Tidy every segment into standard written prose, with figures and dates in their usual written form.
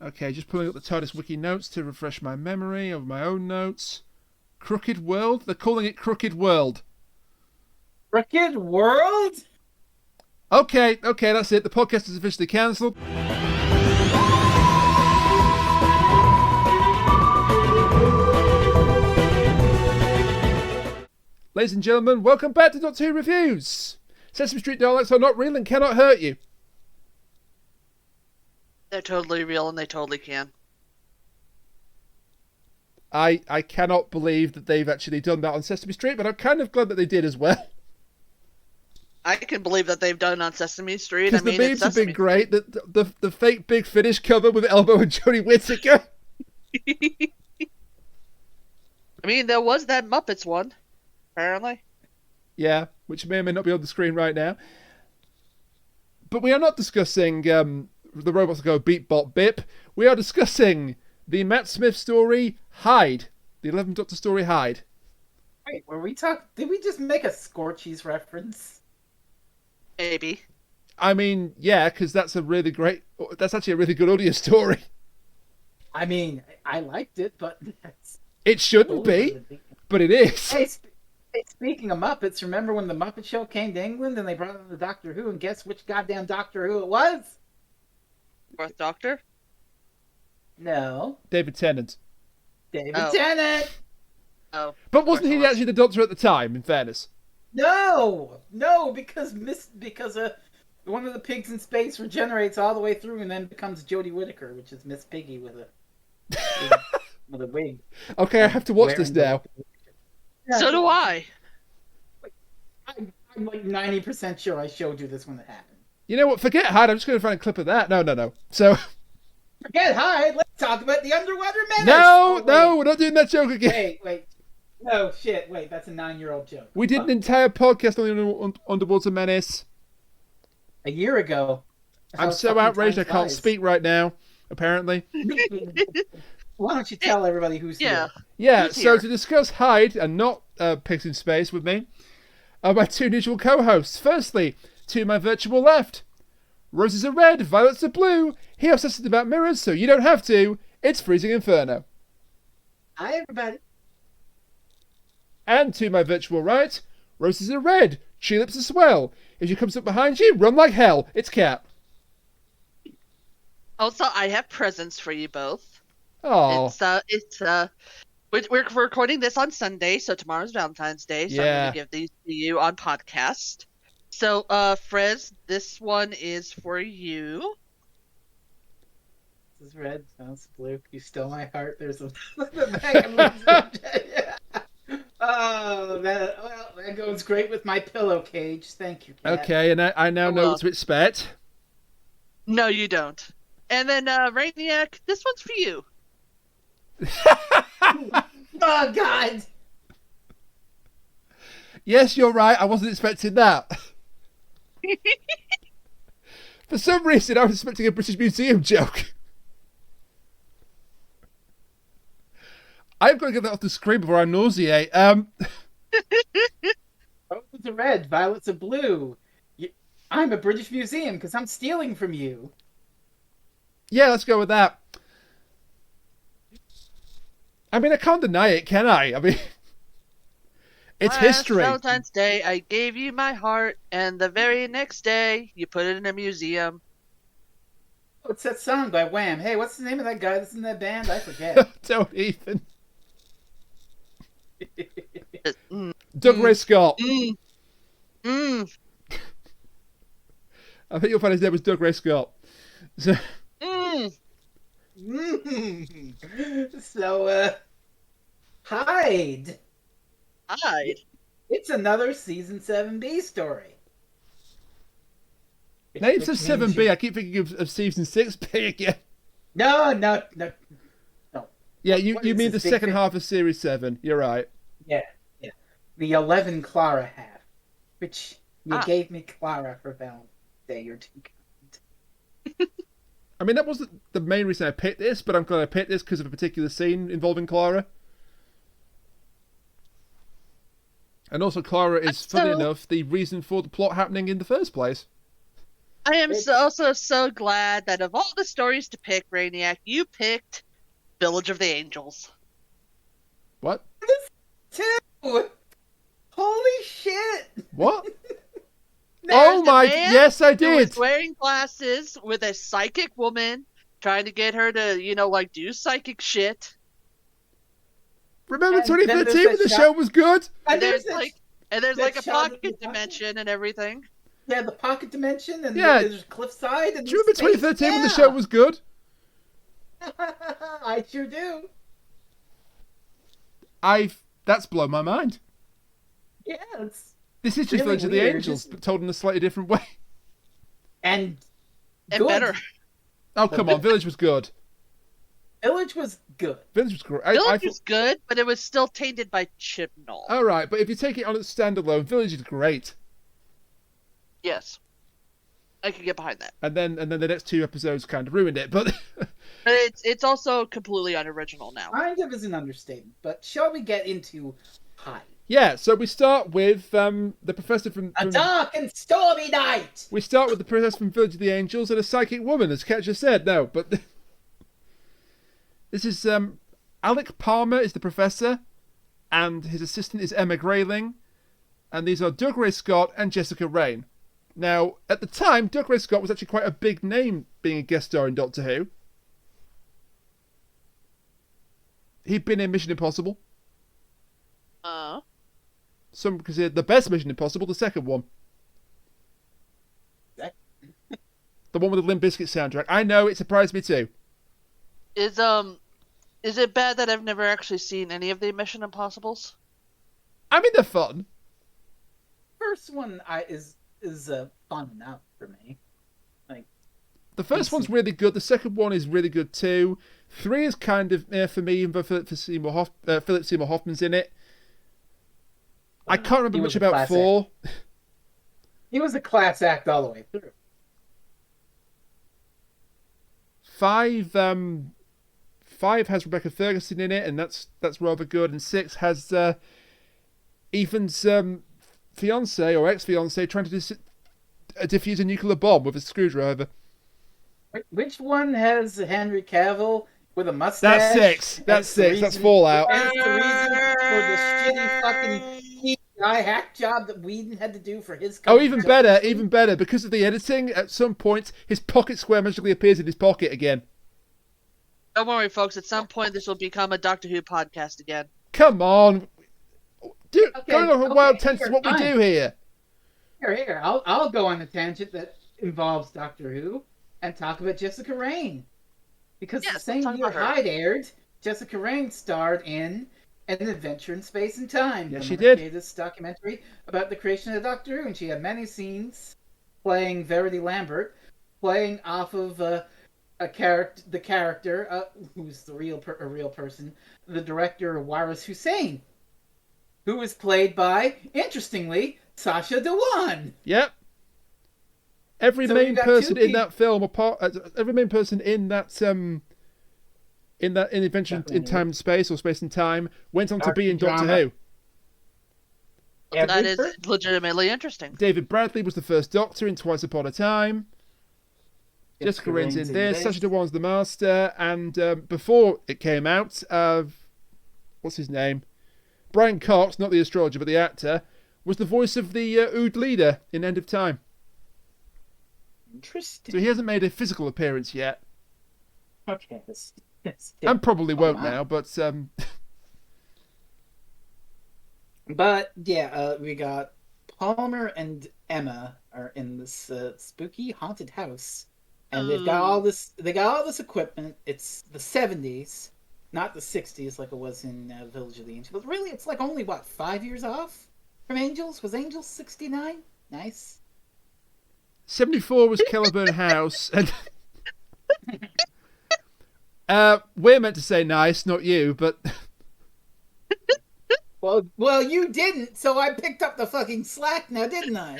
Okay, just pulling up the TARDIS wiki notes to refresh my memory of my own notes. Crooked World? They're calling it Crooked World. Crooked World? Okay, that's it. The podcast is officially cancelled. Ladies and gentlemen, welcome back to Doctor Who Reviews. Sesame Street Daleks are not real and cannot hurt you. They're totally real and they totally can. I cannot believe that they've actually done that on Sesame Street, but I'm kind of glad that they did as well. I can believe that they've done it on Sesame Street. Because the memes have been great. The fake Big Finish cover with Elbow and Jodie Whittaker. I mean, there was that Muppets one, apparently. Yeah, which may or may not be on the screen right now. But we are not discussing the robots that go beep, bop, bip. We are discussing the Matt Smith story, Hyde. The 11th Doctor story, Hyde. Wait, were we talking? Did we just make a Scorchies reference? Maybe. I mean, yeah, because that's actually a really good audio story. I mean, I liked it, but it shouldn't be, but it is. Hey, speaking of Muppets, remember when the Muppet Show came to England and they brought in the Doctor Who, and guess which goddamn Doctor Who it was? Fourth Doctor? No. David Tennant. David Tennant! Oh. But wasn't he actually the Doctor at the time, in fairness? No, because one of the pigs in space regenerates all the way through and then becomes Jodie Whittaker, which is Miss Piggy with a wig. Okay, I have to watch this now. So do I. I'm like 90% sure I showed you this when it happened. You know what? Forget Hyde. I'm just going to find a clip of that. No. So. Forget Hyde. Let's talk about the Underwater Menace. No, we're not doing that joke again. Wait. No, shit. Wait, that's a 9-year-old joke. We did an entire podcast on the Underwater Menace. A year ago. I'm so outraged I can't speak right now, apparently. Why don't you tell everybody who's here? Yeah, who's so here? to discuss Hyde and not Pigs in Space with me are my two usual co-hosts. Firstly, to my virtual left, roses are red, violets are blue. He obsesses about mirrors, so you don't have to. It's Freezing Inferno. Hi, everybody. And to my virtual right, roses are red, tulips are swell. If she comes up behind you, run like hell. It's Cat. Also, I have presents for you both. Oh. We're recording this on Sunday, so tomorrow's Valentine's Day, so I'm going to give these to you on podcast. So, Frez, this one is for you. This is red, sounds blue. You stole my heart. There's a bag. Oh, that goes great with my pillow cage. Thank you, Kat. Okay, and I now know what to expect. No, you don't. And then, Rainiac, this one's for you. Oh, God! Yes, you're right. I wasn't expecting that. For some reason, I was expecting a British Museum joke. I've got to get that off the screen before I nauseate. Roses are red, violets are blue. I'm a British Museum because I'm stealing from you. Yeah, let's go with that. I mean, I can't deny it, can I? I mean, it's history. Valentine's Day, I gave you my heart, and the very next day, you put it in a museum. What's that song by Wham? Hey, what's the name of that guy that's in that band? I forget. Don't even. Doug Ray Scott. I think you'll find his name was Doug Ray Scott. So, So, Hyde. Hyde. It's another season 7B story. now it says 7B. I keep thinking of season 6B again. No. Yeah, What you is mean the this big second thing? half of series 7. You're right. Yeah. The 11 Clara hat, which you gave me Clara for Valentine's Day. You're too kind. I mean, that wasn't the main reason I picked this, but I'm glad I picked this because of a particular scene involving Clara. And also, Clara is, funny enough, the reason for the plot happening in the first place. I am so glad that of all the stories to pick, Brainiac, you picked Village of the Angels. What? Two. Holy shit! What? There's Oh my! a man Yes, I who did. was wearing glasses with a psychic woman trying to get her to, do psychic shit. Remember And then 2013 there's when the that show was good? And there's there's that a shot of the pocket dimension and everything. Yeah, the pocket dimension, and Yeah. there's cliffside. And Do you remember space. 2013 when the show was good? I sure do. That's blown my mind. Yeah, it's This is just really Village of the weird, Angels, just- but told in a slightly different way. and And good. better. Oh, come on. Village was good. Village was good. Village was great. Village was good, but it was still tainted by Chibnall. All right, but if you take it on its standalone, Village is great. Yes. I can get behind that. And then the next 2 episodes kind of ruined it, but But it's also completely unoriginal now. Kind of is an understatement, but shall we get into High? yeah. So we start with the professor from A dark and stormy night! we start with the professor from Village of the Angels and a psychic woman, as Kat just said. No, but this is Alec Palmer is the professor, and his assistant is Emma Grayling, and these are Doug Ray Scott and Jessica Raine. Now, at the time, Doug Ray Scott was actually quite a big name, being a guest star in Doctor Who. He'd been in Mission Impossible. Some consider the best Mission Impossible, the second one. The one with the Limp Bizkit soundtrack. I know, it surprised me too. Is it bad that I've never actually seen any of the Mission Impossibles? I mean, they're fun. First one is fun enough for me. The first one's really good. The second one is really good too. 3 is kind of for me, but Philip Seymour Hoffman's in it. I can't remember much about 4. He was a class act all the way through. 5 has Rebecca Ferguson in it, and that's rather good. And 6 has Ethan's fiance or ex-fiance trying to defuse a nuclear bomb with a screwdriver. Which one has Henry Cavill with a mustache? That's 6. That's 6. That's Fallout. That's the reason for the shitty fucking CGI hack job that Whedon had to do for his. Oh, even better. Because of the editing, at some point, his pocket square magically appears in his pocket again. Don't worry, folks. At some point, this will become a Doctor Who podcast again. Come on. Dude, Okay, going on a wild tangent is what we fine. do here. Here. I'll go on a tangent that involves Doctor Who and talk about Jessica Raine. Because Yes, the same let's talk year about her. Hyde aired, Jessica Raine starred in An Adventure in Space and Time. Yes, the she did. This documentary about the creation of Doctor Who, and she had many scenes playing Verity Lambert, playing off of the character who's a real person, the director Waris Hussein, who was played by, interestingly, Sacha Dhawan. Yep. Every So main you got person two in that film, every main person in that in Adventure in Time and Space or Space and Time went on to be in Doctor Who. That is legitimately interesting. David Bradley was the first Doctor in Twice Upon a Time. Jessica Raine's in this. Sacha Dhawan's the Master, and before it came out, what's his name? Brian Cox, not the astrologer but the actor, was the voice of the Ood leader in End of Time. Interesting. So he hasn't made a physical appearance yet, Okay. and probably won't wow. now. But But yeah, we got Palmer and Emma are in this spooky haunted house, and they've got all this. They got all this equipment. It's the 70s, not the 60s like it was in Village of the Angels. But really, it's like only 5 years off from Angels. Was Angels 69? Nice. 74 was Kellerburn House, and we're meant to say nice, not you, but Well, you didn't, so I picked up the fucking slack now, didn't I?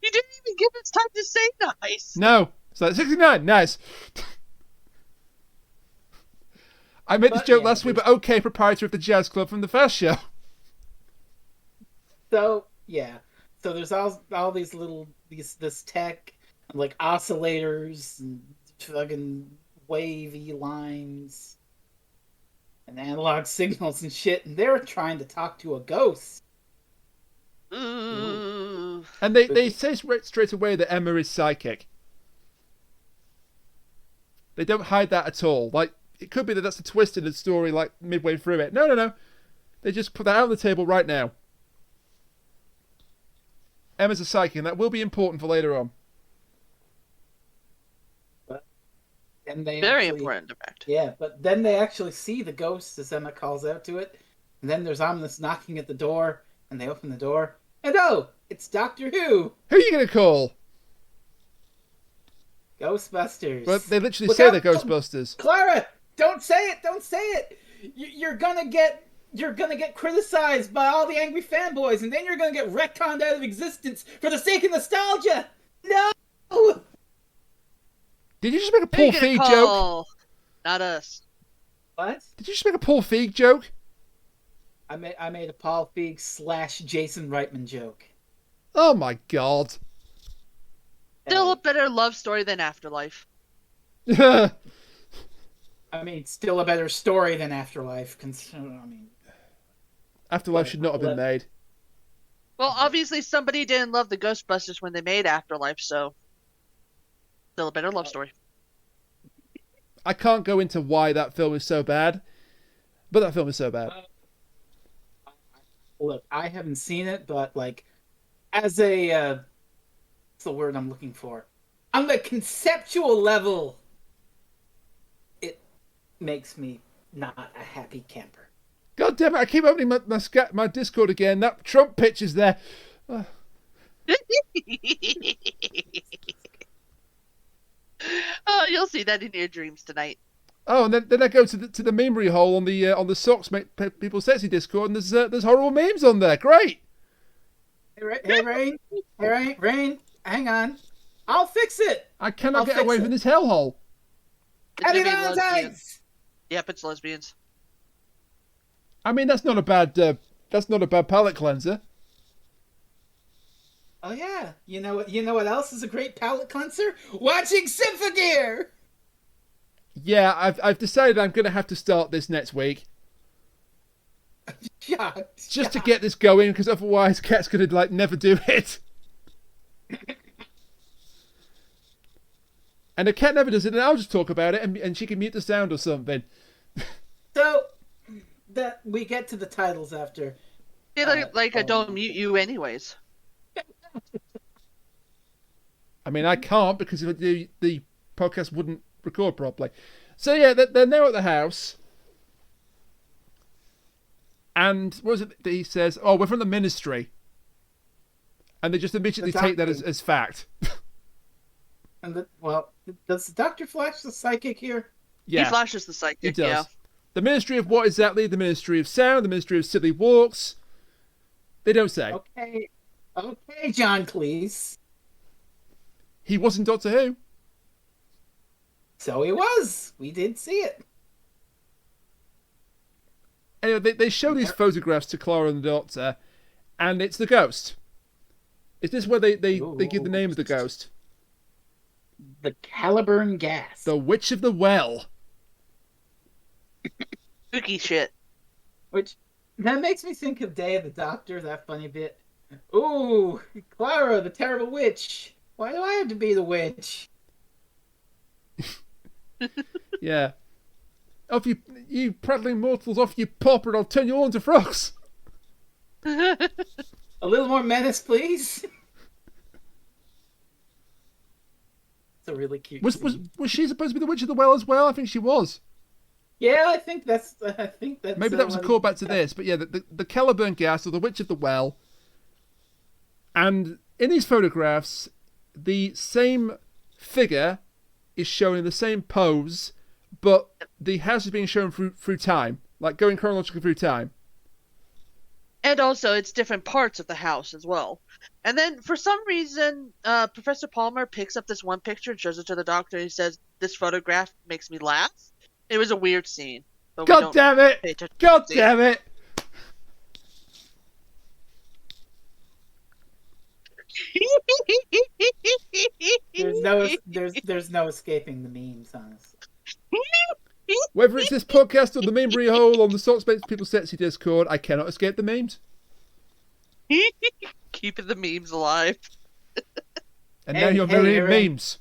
You didn't even give us time to say nice. no. So 69, nice. I made this joke last week, but okay, proprietor of the jazz club from the first show. So yeah, so there's all these little this tech. like oscillators and fucking wavy lines and analog signals and shit, and they're trying to talk to a ghost. Ooh. And they say straight away that Emma is psychic. They don't hide that at all. Like, it could be that that's a twist in the story, like, midway through it. No. They just put that out on the table right now. Emma's a psychic, and that will be important for later on. And they Very important, in fact. Yeah, but then they actually see the ghost as Emma calls out to it. And then there's ominous knocking at the door, and they open the door. And oh, it's Doctor Who! Who are you going to call? Ghostbusters. But they literally say they're Ghostbusters. Clara, don't say it! Don't say it! You're gonna get criticized by all the angry fanboys, and then you're gonna get retconned out of existence for the sake of nostalgia! No! Did you just make a Who you Paul gonna Feig call? joke? Not us. What? Did you just make a Paul Feig joke? I made a Paul Feig / Jason Reitman joke. Oh my god. Still a better love story than Afterlife. I mean, still a better story than Afterlife. Afterlife should not have been made. Well, obviously somebody didn't love the Ghostbusters when they made Afterlife, so still a better love story. I can't go into why that film is so bad, but that film is so bad. Look, I haven't seen it, but like, as a what's the word I'm looking for? On the conceptual level, it makes me not a happy camper. God damn it! I keep opening my Discord again. That Trump picture's there. Oh, you'll see that in your dreams tonight. Oh, and then I go to the memery hole on the socks make people sexy Discord, and there's horrible memes on there. Great. Hey, Rain, hang on. I'll fix it. I cannot get away from this hellhole. Happy Valentine's. Yep, it's lesbians. I mean, that's not a bad palate cleanser. Oh yeah, you know what else is a great palate cleanser? Watching Symphogear. Yeah, I've decided I'm going to have to start this next week. Just to get this going, because otherwise Kat's going to never do it. And if Kat never does it, then I'll just talk about it, and she can mute the sound or something. So that we get to the titles after. I don't mute you anyways. I mean, I can't because the podcast wouldn't record properly. So yeah, they're now at the house. And what was it that he says? Oh, we're from the ministry. And they just immediately take that as fact. And does the Doctor flash the psychic here? Yeah. He flashes the psychic, He does. yeah. The ministry of what exactly? The ministry of sound, the ministry of silly walks. They don't say. Okay, John Cleese. He wasn't Doctor Who. So he was. We did see it. Anyway, they show these photographs to Clara and the Doctor, and it's the ghost. Is this where they give the name of the ghost? The Caliburn gas. The Witch of the Well. Spooky shit. Which, that makes me think of Day of the Doctor, that funny bit. Ooh, Clara, the terrible witch. Why do I have to be the witch? Yeah. Off you prattling mortals, off you pop, and I'll turn you all into frogs. A little more menace, please. It's a really cute Was she supposed to be the Witch of the Well as well? I think she was. Yeah, I think that's Maybe that was a callback to this, but yeah, the Caliburn gas, or the Witch of the Well. And in these photographs, the same figure is shown in the same pose, but the house is being shown through time, like going chronologically through time. And also, it's different parts of the house as well. And then, for some reason, Professor Palmer picks up this one picture and shows it to the Doctor, and he says, "This photograph makes me laugh." It was a weird scene. God damn it! God damn it! There's no escaping the memes, honestly. Whether it's this podcast or the memery hole on the Salt Space People Sexy Discord, I cannot escape the memes. Keeping the memes alive. And now you're marrying memes.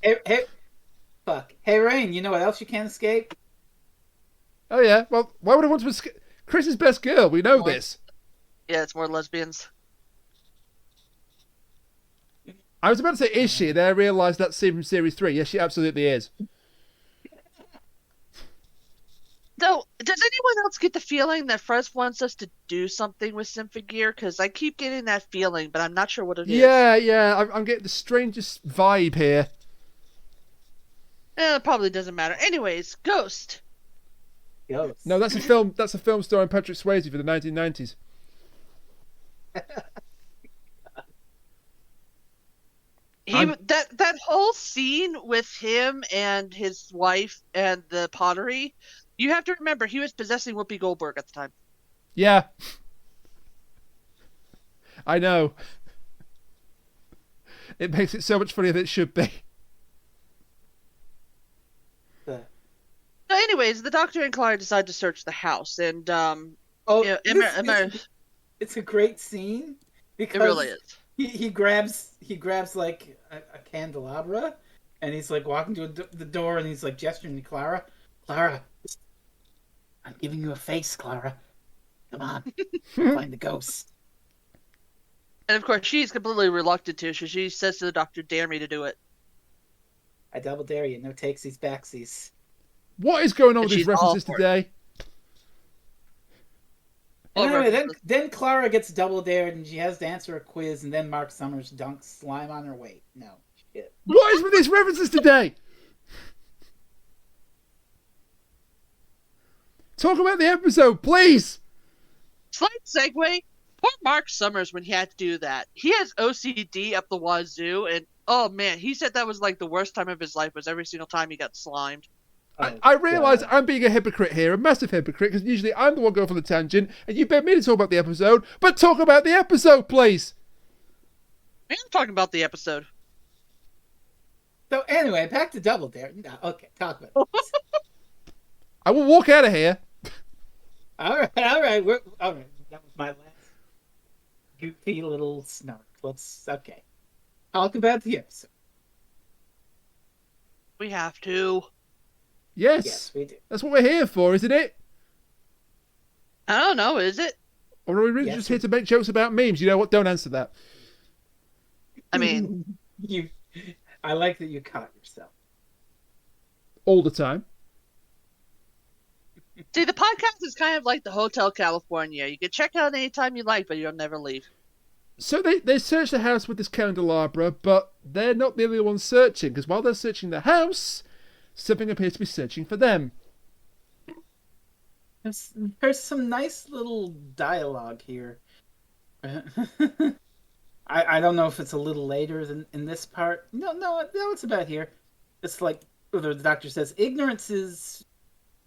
Fuck. Hey, Rain, you know what else you can't escape? Oh, yeah. Well, why would I want to escape? Chris's best girl. We know this. Yeah, it's more lesbians. I was about to say, is she? Then I realised that scene from Series 3. Yes, she absolutely is. So, does anyone else get the feeling that Frez wants us to do something with Symphogear? Because I keep getting that feeling, but I'm not sure what it is. Yeah. I'm getting the strangest vibe here. It probably doesn't matter. Anyways, Ghost. Ghost. No, that's a film. That's a film starring Patrick Swayze for the 1990s. That whole scene with him and his wife and the pottery. You have to remember, he was possessing Whoopi Goldberg at the time. Yeah. I know. It makes it so much funnier than it should be. So anyways, the Doctor and Clara decide to search the house, and it's a great scene because it really is. He grabs like a candelabra, and he's like walking to the door, and he's like gesturing to Clara. Clara, I'm giving you a face, Clara. Come on, find the ghost. And of course, she's completely reluctant to. So she says to the Doctor, "Dare me to do it." I double dare you. No takesies, backsies. What is going on with these references today? Anyway, then Clara gets double dared, and she has to answer a quiz, and then Mark Summers dunks slime on her weight. No shit. What is with these references today? Talk about the episode, please. Slight segue. Poor Mark Summers when he had to do that. He has OCD up the wazoo, and oh man, he said that was like the worst time of his life was every single time he got slimed. I realise I'm being a hypocrite here, a massive hypocrite, because usually I'm the one going for the tangent, and you beg me to talk about the episode, but talk about the episode, please. I'm talking about the episode. So anyway, back to Double Dare. No, okay, talk about it. I will walk out of here. All right. All right. That was my last goofy little snark. Okay. Talk about the episode. We have to. Yes, we do. That's what we're here for, isn't it? I don't know, is it? Or are we really just here to make jokes about memes? You know what? Don't answer that. I mean... I like that you caught yourself. All the time. See, the podcast is kind of like the Hotel California. You can check out anytime you like, but you'll never leave. So they search the house with this candelabra, but they're not the only ones searching, because while they're searching the house, something appears to be searching for them. There's some nice little dialogue here. I don't know if it's a little later than in this part. No, it's about here. It's like the Doctor says, ignorance is...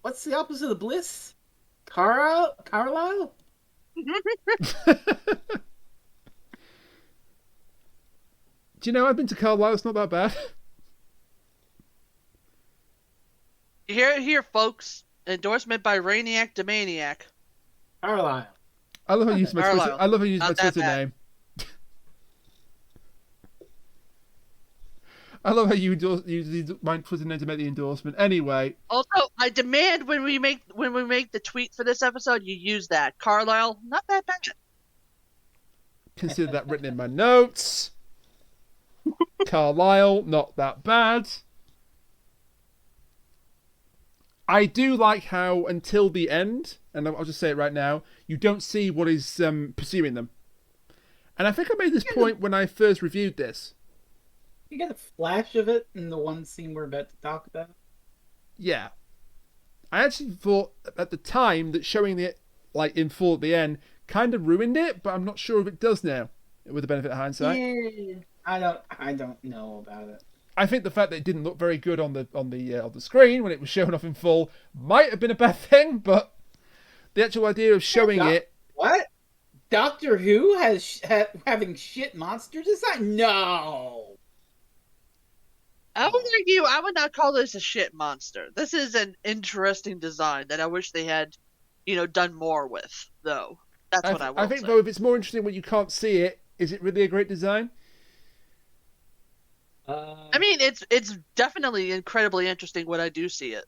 What's the opposite of bliss? Carlisle? Do you know, I've been to Carlisle. It's not that bad. You hear it here, folks. Endorsement by Rainiac to Maniac. Carlisle. I love how you use my Twitter name. I love how you use my Twitter name to make the endorsement. Anyway. Also, I demand when we make the tweet for this episode, you use that. Carlisle, not that bad. Consider that written in my notes. Carlisle, not that bad. I do like how until the end, and I'll just say it right now, you don't see what is pursuing them. And I think I made this point when I first reviewed this. You get a flash of it in the one scene we're about to talk about. Yeah. I actually thought at the time that showing it like in full at the end kind of ruined it, but I'm not sure if it does now, with the benefit of hindsight. Yeah, I don't know about it. I think the fact that it didn't look very good on the screen when it was shown off in full might have been a bad thing, but the actual idea of showing it. What? Doctor Who having shit monster design? No. I would argue I would not call this a shit monster. This is an interesting design that I wish they had, done more with, though. That's what I will I think say. though, if it's more interesting when you can't see it, is it really a great design? I mean, it's definitely incredibly interesting when I do see it.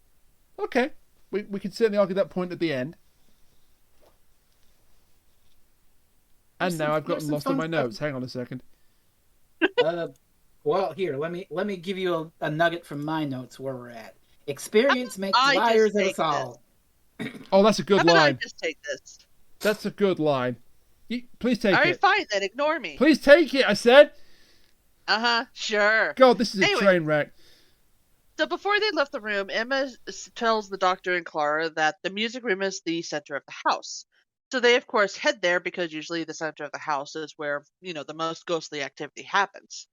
Okay, we can certainly argue that point at the end. And now I've gotten lost in my notes. Hang on a second. Well, here, let me give you a nugget from my notes where we're at. Experience makes I liars just of take us all. Oh, that's a good How about I line. just take this? That's a good line. Please take All right, it. fine, then ignore me. Please take it, I said. Sure. God, this is a Anyway. train wreck. So before they left the room, Emma tells the doctor and Clara that the music room is the center of the house. So they, of course, head there because usually the center of the house is where, the most ghostly activity happens.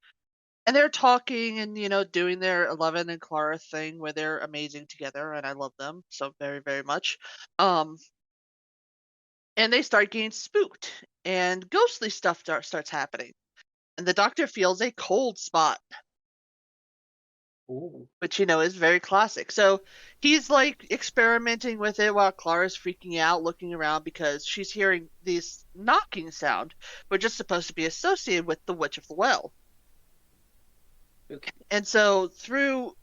And they're talking and, doing their Eleven and Clara thing where they're amazing together, and I love them so very, very much. And they start getting spooked, and ghostly stuff starts happening. And the doctor feels a cold spot, Ooh. which is very classic. So he's like experimenting with it while Clara's freaking out, looking around because she's hearing this knocking sound, which is supposed to be associated with the Witch of the Well. Okay. And so through,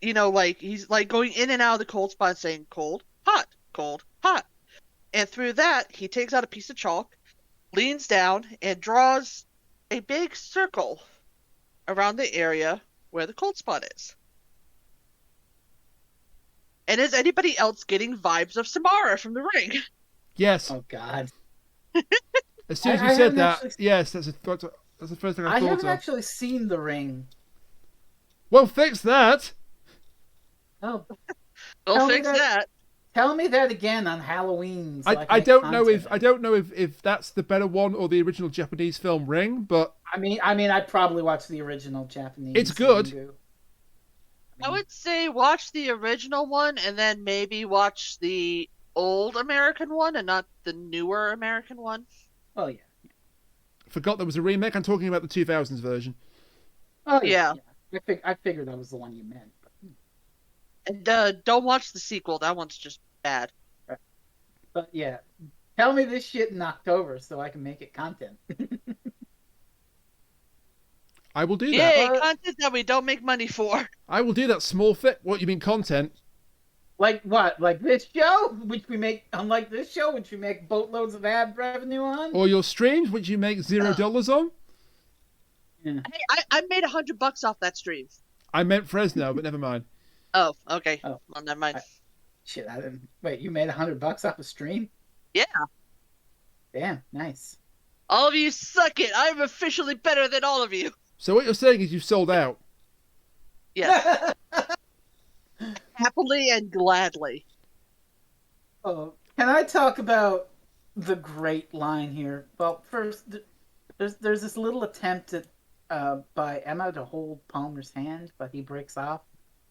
he's like going in and out of the cold spot, saying cold, hot, cold, hot. And through that, he takes out a piece of chalk, leans down, and draws a big circle around the area where the cold spot is. And is anybody else getting vibes of Samara from The Ring? Yes. Oh God. As soon as you I said haven't that, actually- yes, that's the first thing I I thought haven't of. actually seen The Ring. Well, fix that. Oh, We'll Tell me fix that- that. tell me that again on Halloween. So I don't know if that's the better one or the original Japanese film Ring, but I mean, I'd probably watch the original Japanese. It's good. Ringu. I would say watch the original one and then maybe watch the old American one and not the newer American one. Oh yeah. forgot there was a remake. I'm talking about the 2000s version. Oh Yeah. I figured that was the one you meant. And don't watch the sequel. That one's just bad. But yeah, tell me this shit in October so I can make it content. I will do that. Yay, content that we don't make money for. I will do that. Small fit. What you mean content? Like what? Like this show, which we make, unlike this show, which we make boatloads of ad revenue on? Or your streams, which you make $0 on? Yeah. Hey, I made $100 off that stream. I meant Frezno, but never mind. Oh, okay. Oh. Well, never mind. Shit, I didn't. Wait, you made $100 off a stream? Yeah. Damn, nice. All of you suck it. I'm officially better than all of you. So what you're saying is you've sold out. Yes. Happily and gladly. Oh, can I talk about the great line here? Well, first, there's this little attempt at by Emma to hold Palmer's hand, but he breaks off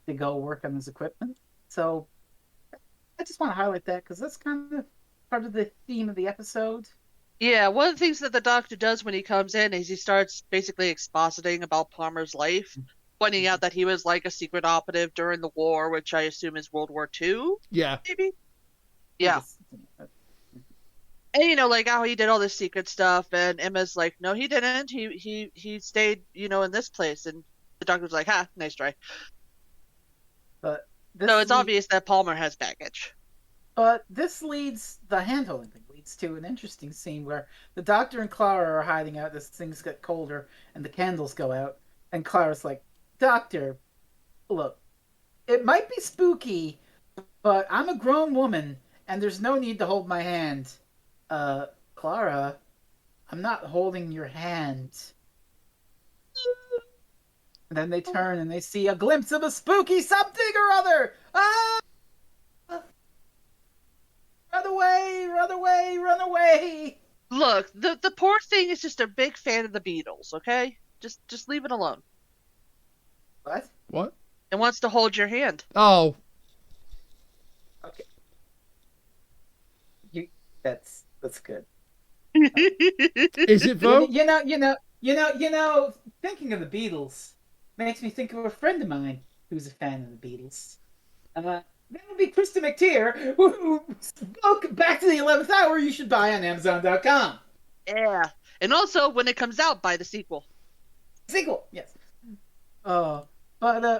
to go work on his equipment. So I just want to highlight that because that's kind of part of the theme of the episode. Yeah, one of the things that the doctor does when he comes in is he starts basically expositing about Palmer's life, pointing out that he was like a secret operative during the war, which I assume is World War II, Yeah. maybe? Yeah. And like how he did all this secret stuff, and Emma's like, no, he didn't. He stayed, in this place, and the doctor's like, ha, nice try. But So it's obvious that Palmer has baggage. But this the hand-holding thing leads to an interesting scene where the doctor and Clara are hiding out as things get colder and the candles go out. And Clara's like, Doctor, look, it might be spooky, but I'm a grown woman and there's no need to hold my hand. Clara, I'm not holding your hand. And then they turn and they see a glimpse of a spooky something or other. Ah! Run away! Run away! Run away! Look, the poor thing is just a big fan of the Beatles, okay? Just leave it alone. What? What? It wants to hold your hand. Oh. Okay. That's good. Is it though? Thinking of the Beatles makes me think of a friend of mine who's a fan of the Beatles. That would be Krista McTeer, who spoke Back to the 11th Hour. You should buy on Amazon.com. Yeah. And also, when it comes out, buy the sequel. Sequel, yes. But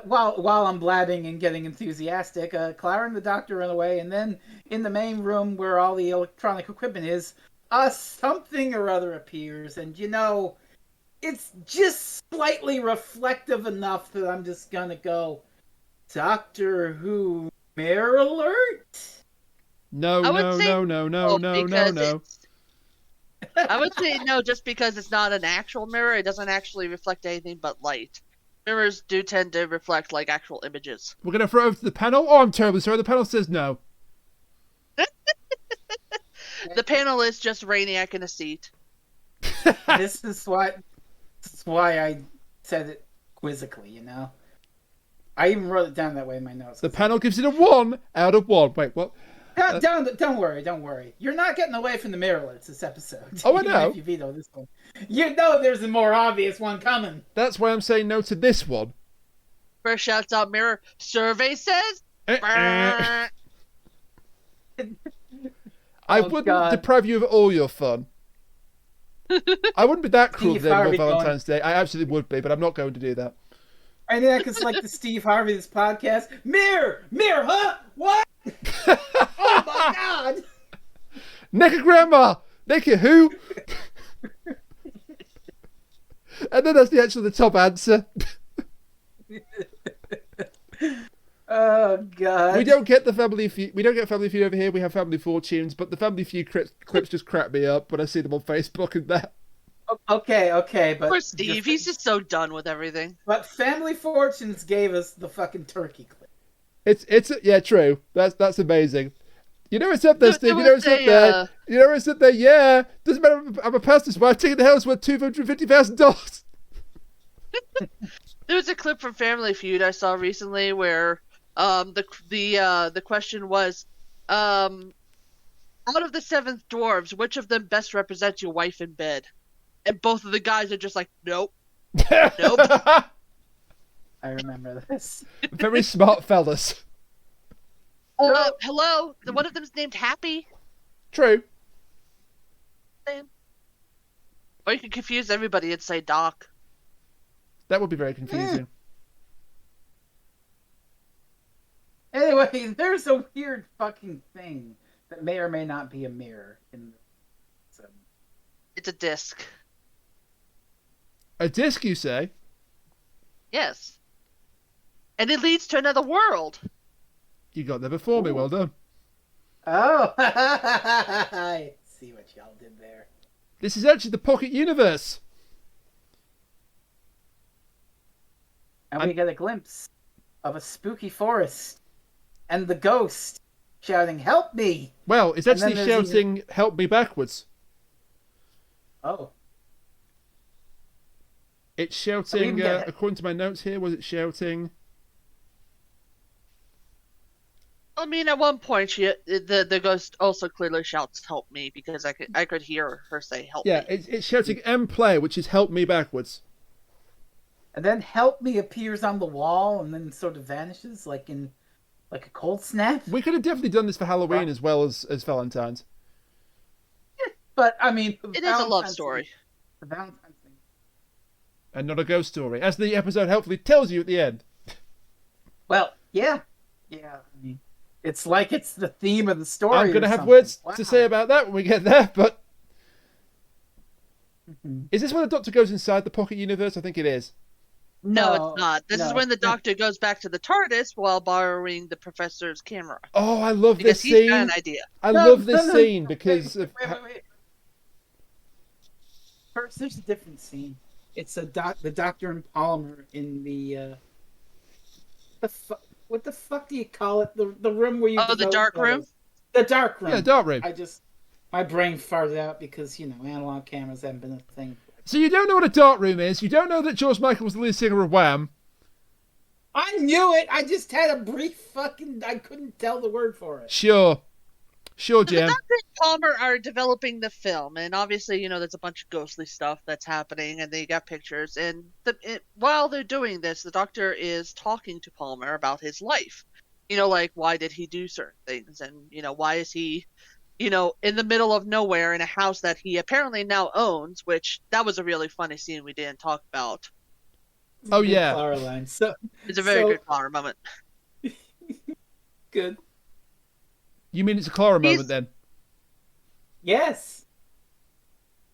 while I'm blabbing and getting enthusiastic, Clara and the Doctor run away, and then in the main room where all the electronic equipment is, something or other appears, and it's just slightly reflective enough that I'm just gonna go, Doctor Who, Mirror Alert? No. I would say no, just because it's not an actual mirror. It doesn't actually reflect anything but light. Mirrors do tend to reflect like actual images. We're going to throw it over to the panel? Oh, I'm terribly sorry. The panel says no. The panel is just Rainiac in a seat. This is why I said it quizzically, I even wrote it down that way in my notes. The panel gives it a 1 out of 1. Wait, what? Don't worry. You're not getting away from the mirror alerts this episode. Oh, I know. If you veto this one. There's a more obvious one coming. That's why I'm saying no to this one. First shouts out mirror. Survey says. I wouldn't deprive you of all your fun. I wouldn't be that cruel then on Valentine's Day. I absolutely would be, but I'm not going to do that. I think it's like the Steve Harvey this podcast. Mirror, huh? What? Oh my God! Naked grandma, naked who? And then that's the top answer. Oh God! We don't get the Family Feud. We don't get Family Feud over here. We have Family Fortunes, but the Family Feud clips just crack me up when I see them on Facebook and that. Okay, but poor Steve, he's just so done with everything. But Family Fortunes gave us the fucking turkey clip. It's yeah, true. That's amazing. It's up there, Steve. It's up there. It's up there. Yeah, doesn't matter. I'm a pastor's wife. Taking the house worth $250,000. There was a clip from Family Feud I saw recently where the question was, out of the 7 dwarves, which of them best represents your wife in bed? And both of the guys are just like, nope. Nope. I remember this. Very smart fellas. Hello? One of them's named Happy. True. Or you can confuse everybody and say Doc. That would be very confusing. Anyway, there's a weird fucking thing that may or may not be a mirror in the... It's a disc. A disc, you say? Yes. And it leads to another world. You got there before me. Well done. Oh, I see what y'all did there. This is actually the Pocket Universe. And we get a glimpse of a spooky forest and the ghost shouting, "Help me!" Well, it's actually shouting, "Help me" backwards. Oh. It's shouting, according to my notes here, was it shouting? I mean, at one point, the ghost also clearly shouts, "Help me," because I could hear her say, "Help me." Yeah, it's shouting M-play, which is "Help me" backwards. And then "Help me" appears on the wall and then sort of vanishes like a cold snap. We could have definitely done this for Halloween as well as Valentine's. Yeah, but, I mean... It is a love story. The Valentine's thing. And not a ghost story, as the episode helpfully tells you at the end. Well, yeah. Yeah, I mean, it's like it's the theme of the story. I'm going to have words to say about that when we get there, but... Is this when the Doctor goes inside the Pocket Universe? I think it is. No, it's not. This is when the Doctor goes back to the TARDIS while borrowing the Professor's camera. Oh, I love this scene. He's got an idea. I love this scene because... Wait. First, there's a different scene. It's the Doctor and Palmer in the... what the fuck do you call it? The room where you... Oh, the dark room? The dark room. Yeah, dark room. My brain farted out because, analog cameras haven't been a thing. So you don't know what a dark room is. You don't know that George Michael was the lead singer of Wham. I knew it. I just had a brief fucking... I couldn't tell the word for it. Sure. Sure, So the Jim. Doctor and Palmer are developing the film, and obviously, there's a bunch of ghostly stuff that's happening, and they got pictures. And while they're doing this, the Doctor is talking to Palmer about his life. Like why did he do certain things, and why is he, in the middle of nowhere in a house that he apparently now owns. Which that was a really funny scene we didn't talk about. Oh, Good yeah. Clara line. So It's a very good Palmer moment. good. You mean it's a Clara moment then? Yes.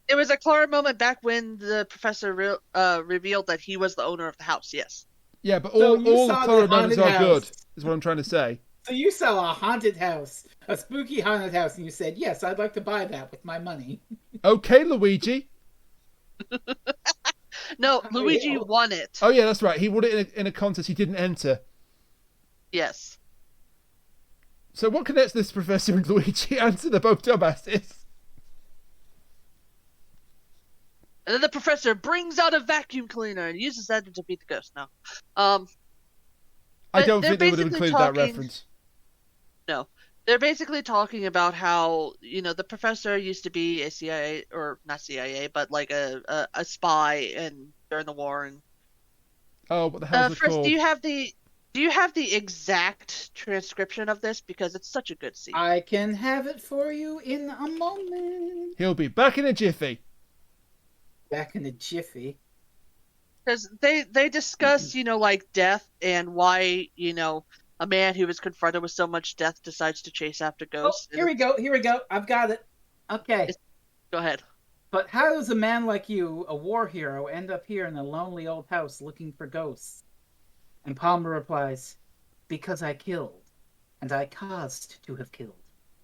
It was a Clara moment back when the professor revealed that he was the owner of the house. Yes. Yeah, but So all you saw Clara the moments haunted are house. good, is what I'm trying to say. So you saw a haunted house, a spooky haunted house, and you said, yes, I'd like to buy that with my money. Okay, Luigi. No, Luigi won it. Oh, yeah, that's right. He won it in a contest he didn't enter. Yes. So what connects this Professor and Luigi? Answer, they're both dumbasses. And then the professor brings out a vacuum cleaner and uses that to defeat the ghost. No. I don't think they would have basically included that reference. No. They're basically talking about how, the professor used to be a CIA, or not CIA, but like a spy during the war. And Oh, what the hell's it First, called? do you have the exact transcription of this? Because it's such a good scene. I can have it for you in a moment. He'll be back in a jiffy. Back in a jiffy. Because they discuss, like death and why, a man who was confronted with so much death decides to chase after ghosts. Oh, here we go. I've got it. Okay. Go ahead. But how does a man like you, a war hero, end up here in a lonely old house looking for ghosts? And Palmer replies, because I killed, and I caused to have killed.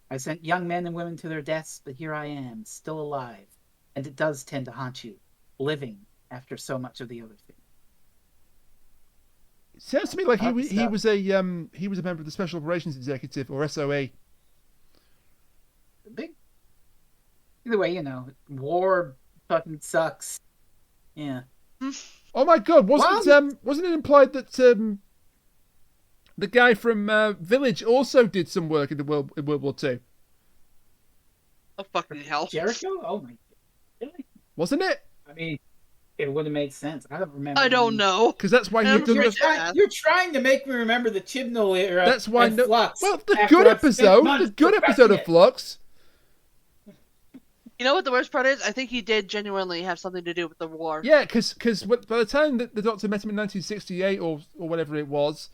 I sent young men and women to their deaths, but here I am, still alive. And it does tend to haunt you, living after so much of the other thing. It sounds to me like he was a member of the Special Operations Executive, or SOE. Big. Either way, war fucking sucks. Yeah. Oh my God! Wasn't it implied that the guy from Village also did some work in World War II? Oh fucking hell! Jericho? Oh my God! Really? Wasn't it? I mean, it would have made sense. I don't remember. I don't know. Because that's why you've done You're trying to make me remember the Chibnall era. That's why Flux. Well, the good episode of Flux. You know what the worst part is? I think he did genuinely have something to do with the war. Yeah, because by the time that the Doctor met him in 1968 or whatever it was,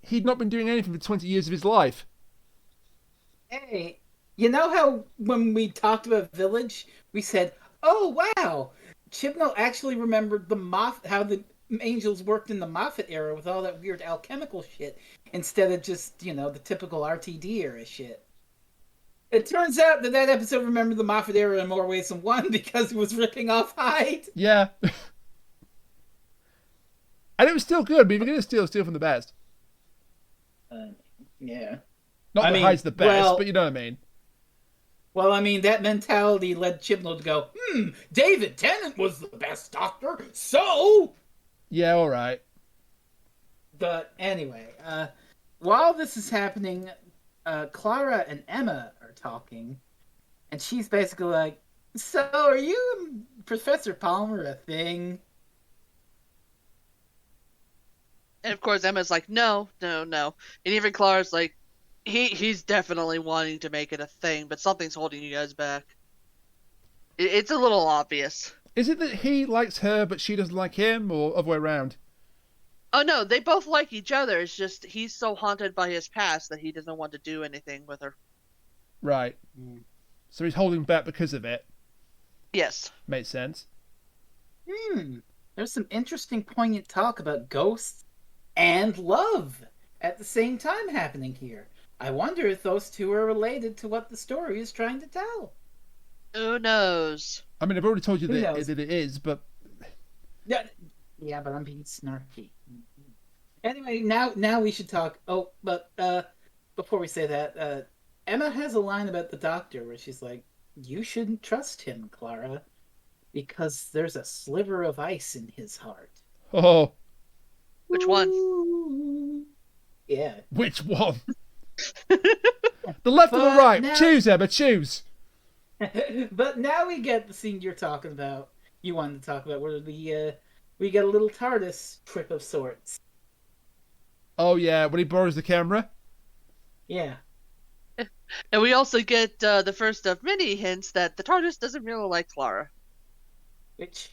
he'd not been doing anything for 20 years of his life. Hey, you know how when we talked about Village, we said, "Oh wow, Chibnall actually remembered how the Angels worked in the Moffat era with all that weird alchemical shit instead of just the typical RTD era shit." It turns out that episode remembered the Moffat era in more ways than one because it was ripping off Hyde. Yeah. And it was still good, but if you're going to steal from the best. Yeah. Not that Hyde's the best, but you know what I mean. Well, I mean, that mentality led Chibnall to go, David Tennant was the best Doctor, so... Yeah, all right. But anyway, while this is happening, Clara and Emma are talking, and she's basically like, so are you and Professor Palmer a thing? And of course Emma's like, no. And even Clara's like, he's definitely wanting to make it a thing, but something's holding you guys back. It's a little obvious. Is it that he likes her but she doesn't like him, or other way around? Oh no, they both like each other. It's just he's so haunted by his past that he doesn't want to do anything with her. Right. So he's holding back because of it. Yes. Makes sense. There's some interesting poignant talk about ghosts and love at the same time happening here. I wonder if those two are related to what the story is trying to tell. Who knows? I mean, I've already told you that it is, but... Yeah, but I'm being snarky. Anyway, now we should talk. Oh, but before we say that, Emma has a line about the Doctor where she's like, "You shouldn't trust him, Clara, because there's a sliver of ice in his heart." Oh. Which one? Ooh. Yeah. Which one? The left or the But right? now- Choose, Emma, choose. But now we get the scene you're talking about. You wanted to talk about where we get a little TARDIS trip of sorts. Oh, yeah, when he borrows the camera. Yeah. And we also get the first of many hints that the TARDIS doesn't really like Clara. Which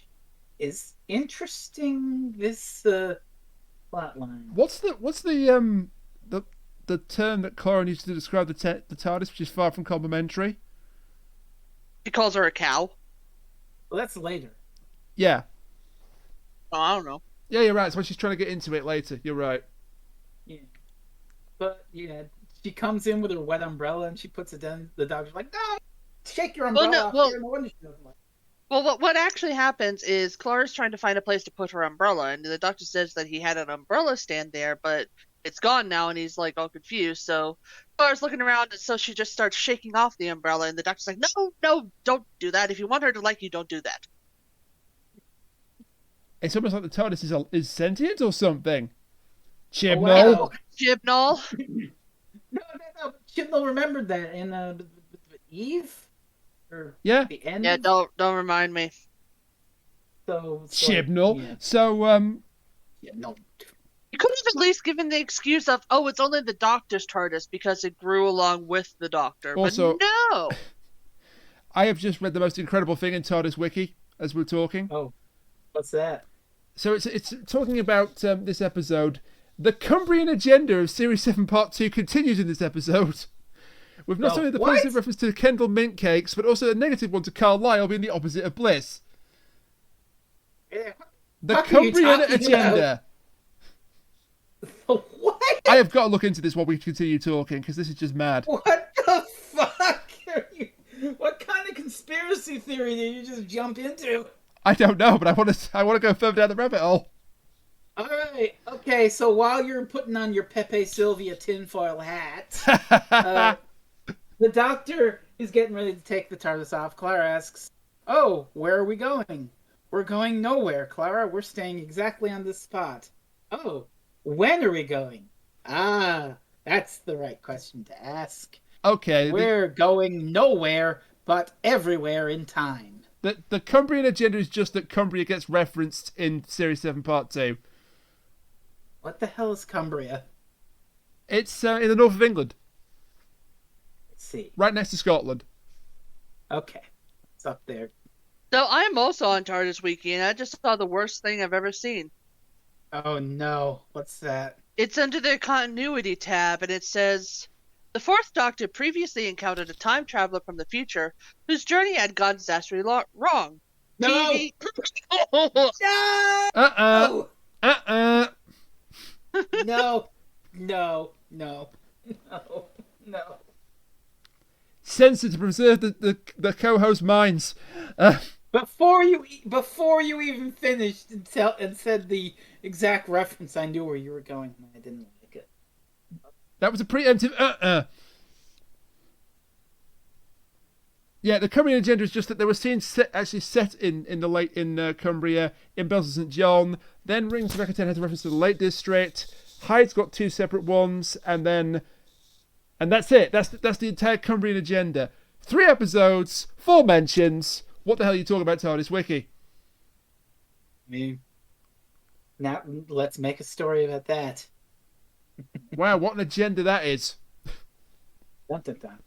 is interesting, this plot line. What's the term that Clara uses to describe the TARDIS, which is far from complimentary? He calls her a cow. Well, that's later. Yeah. Oh, I don't know. Yeah, you're right. It's when she's trying to get into it later. You're right. Yeah. But, yeah, she comes in with her wet umbrella and she puts it down. The doctor's like, no, shake your umbrella off here. No wonder she doesn't like it. Well, what actually happens is Clara's trying to find a place to put her umbrella, and the doctor says that he had an umbrella stand there, but it's gone now, and he's like all confused. So Clara's looking around, and so she just starts shaking off the umbrella, and the doctor's like, no, don't do that. If you want her to like you, don't do that. It's almost like the TARDIS is sentient or something. Oh, Chibnall. wow. Chibnall. No. Chibnall remembered that in Eve? Or Yeah. the end? Yeah, don't remind me. So Chibnall. Yeah. So, Yeah, no. You could have at least given the excuse of, oh, it's only the doctor's TARDIS because it grew along with the doctor. Also- but no. I have just read the most incredible thing in TARDIS Wiki as we're talking. Oh, what's that? So it's talking about this episode. The Cumbrian agenda of Series 7 Part 2 continues in this episode. With not Oh, only the what? positive reference to Kendall mint cakes, but also a negative one to Carlisle being the opposite of Bliss. Yeah. The What are you Cumbrian talking agenda. What? I have got to look into this while we continue talking, because this is just mad. What the fuck are you? What kind of conspiracy theory did you just jump into? I don't know, but I want to go further down the rabbit hole. All right. Okay. So while you're putting on your Pepe Sylvia tinfoil hat, the doctor is getting ready to take the TARDIS off. Clara asks, "Oh, where are we going?" "We're going nowhere, Clara. We're staying exactly on this spot." "Oh, when are we going?" "Ah, that's the right question to ask. Okay, We're going nowhere, but everywhere in time." the Cumbrian agenda is just that Cumbria gets referenced in Series 7 Part 2. What the hell is Cumbria? It's in the north of England, Let's see. right next to Scotland. Okay. It's up there. So I'm also on TARDIS Wiki, and I just saw the worst thing I've ever seen. Oh no. What's that? It's under the continuity tab, and it says, the Fourth Doctor previously encountered a time traveler from the future whose journey had gone disastrously wrong. No! TV... No! Uh-uh. No. No. No. No. No. Censored to preserve the co-host minds. Before you even finished and said the exact reference, I knew where you were going, and I didn't like it. That was a preemptive Yeah, the Cumbrian agenda is just that there were scenes actually set in Cumbria, in Bells of St. John. Then Rings of Reckoned has a reference to the Lake District. Hyde's got 2 separate ones, and that's it. That's the entire Cumbrian agenda. 3 episodes, 4 mentions. What the hell are you talking about, TARDIS Wiki? Now let's make a story about that. Wow, what an agenda that is. Dun, dun, dun.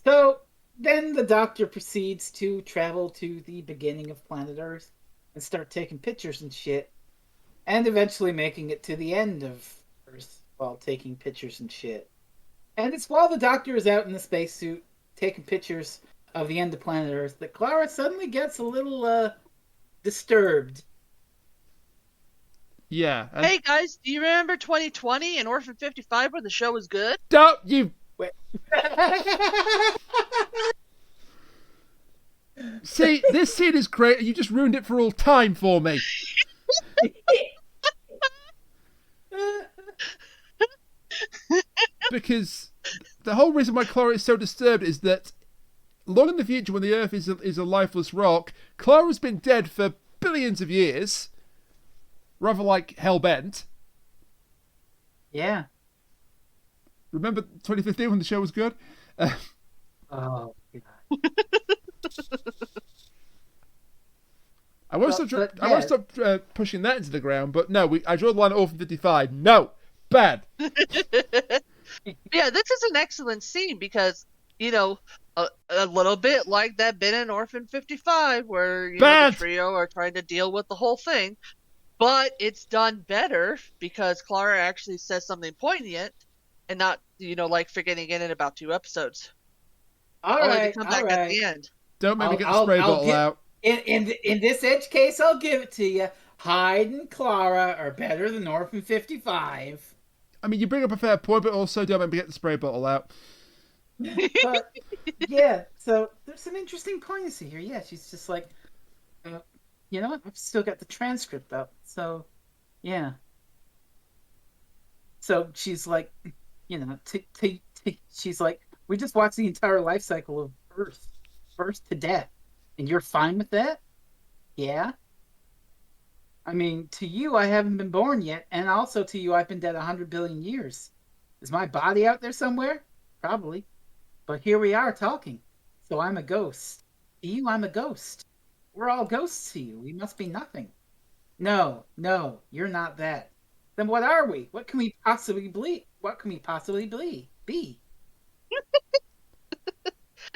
So then the Doctor proceeds to travel to the beginning of planet Earth and start taking pictures and shit, and eventually making it to the end of Earth while taking pictures and shit. And it's while the Doctor is out in the spacesuit taking pictures of the end of planet Earth that Clara suddenly gets a little disturbed. Yeah. Hey guys, do you remember 2020 and Orphan 55 when the show was good? Don't you... Wait. See, this scene is great, and you just ruined it for all time for me. Because the whole reason why Clara is so disturbed is that long in the future, when the Earth is a lifeless rock, Clara's been dead for billions of years. Rather like hell-bent. Yeah. Remember 2015 when the show was good? Oh, God. I won't stop pushing that into the ground, but no, I draw the line at Orphan 55. No, bad. Yeah, this is an excellent scene because, a little bit like that bit in Orphan 55 where, the Bad. trio are trying to deal with the whole thing. But it's done better because Clara actually says something poignant and not, like forgetting it in about 2 episodes. All Only to right, come all back at right. the end. Don't make me get the spray bottle out. In this edge case, I'll give it to you. Hyde and Clara are better than Orphan 55. I mean, you bring up a fair point, but also don't make me get the spray bottle out. But yeah, so there's some interesting poignancy here. Yeah, she's just like, you know what? I've still got the transcript up, so yeah. So she's like, she's like, we just watched the entire life cycle of birth to death, and you're fine with that? Yeah. I mean, to you, I haven't been born yet, and also to you, I've been dead 100 billion years. Is my body out there somewhere? Probably. But here we are talking. So I'm a ghost. To you, I'm a ghost. We're all ghosts to you. We must be nothing. No, you're not that. Then what are we? What can we possibly be? What can we possibly be?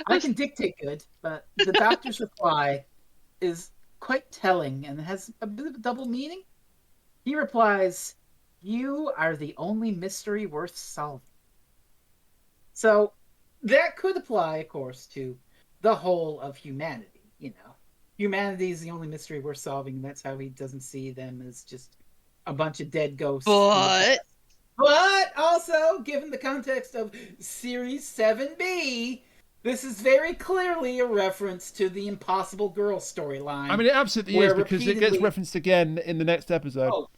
I can dictate good, but the doctor's reply is quite telling and has a bit of a double meaning. He replies, "You are the only mystery worth solving." So that could apply, of course, to the whole of humanity. Humanity is the only mystery worth solving, and that's how he doesn't see them as just a bunch of dead ghosts. But also, given the context of Series 7B, this is very clearly a reference to the Impossible Girl storyline. I mean, it absolutely is, because it gets referenced again in the next episode. Oh,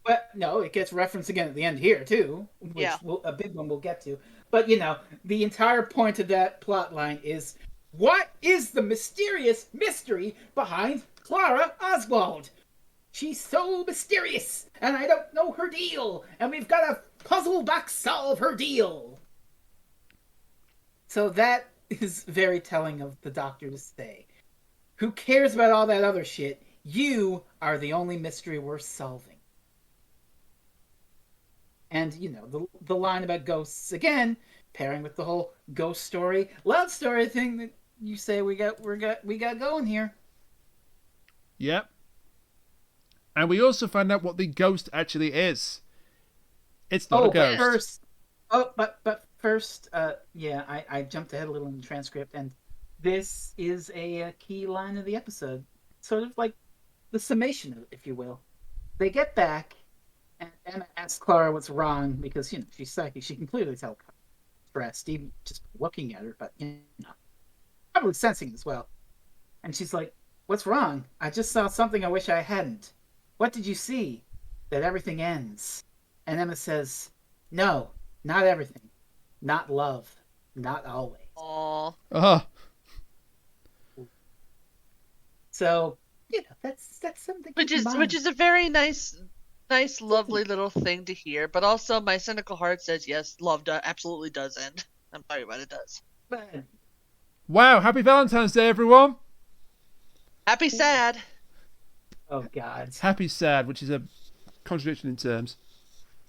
but no, it gets referenced again at the end here, too, which Yeah. a big one we'll get to. But, the entire point of that plot line is, what is the mysterious mystery behind Clara Oswald? She's so mysterious, and I don't know her deal, and we've got to puzzle box solve her deal. So that is very telling of the Doctor to say, who cares about all that other shit? You are the only mystery worth solving. And, the line about ghosts, again, pairing with the whole ghost story, love story thing that you say we got going here. Yep. And we also find out what the ghost actually is. It's not a ghost. But first, I jumped ahead a little in the transcript, and this is a key line of the episode, sort of like the summation of it, if you will. They get back, and Emma asks Clara what's wrong because she's psychic. She can clearly tell stressed, even just looking at her, but probably sensing it as well. And she's like, "What's wrong? I just saw something I wish I hadn't. What did you see? That everything ends." And Emma says, "No, not everything. Not love. Not always." Aww. Uh-huh. So, that's something. Which is a very nice, lovely little thing to hear. But also, my cynical heart says, yes, love absolutely does end. I'm sorry, but it does. Wow, happy Valentine's Day, everyone. Happy sad. Oh, God. Happy sad, which is a contradiction in terms.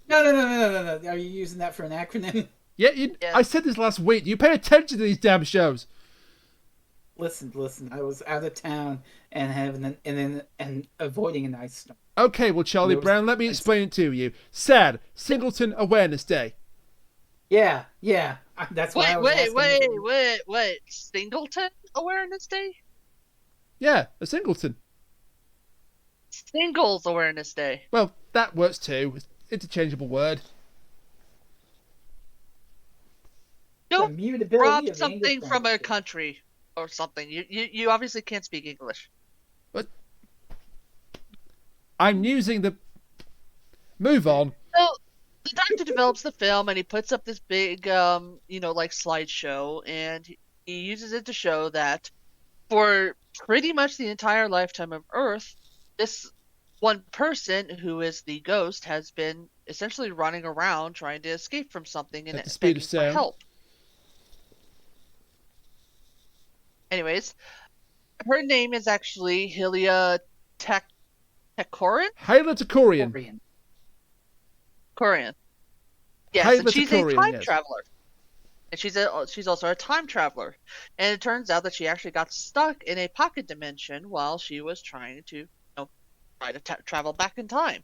No. Are you using that for an acronym? Yeah, I said this last week. You pay attention to these damn shows. Listen. I was out of town and avoiding an ice storm. Okay, well, Charlie Brown, let me explain it to you. SAD, Singleton Awareness Day. Yeah. That's why I was Wait. Singleton Awareness Day? Yeah, a singleton. Singles Awareness Day. Well, that works too. Interchangeable word. Don't rob something from a country or something. You obviously can't speak English. But I'm using the... Move on. So, the Doctor develops the film and he puts up this big, slideshow, and he uses it to show that for pretty much the entire lifetime of Earth, this one person who is the ghost has been essentially running around trying to escape from something and at the speed of begging for sound. help. anyways, her name is actually Hylia Tekorin? Hyla Takorian. Korean. Yes, Hyla and she's a Takorian, time yes. traveler. And she's also a time traveler. And it turns out that she actually got stuck in a pocket dimension while she was trying to try to travel back in time.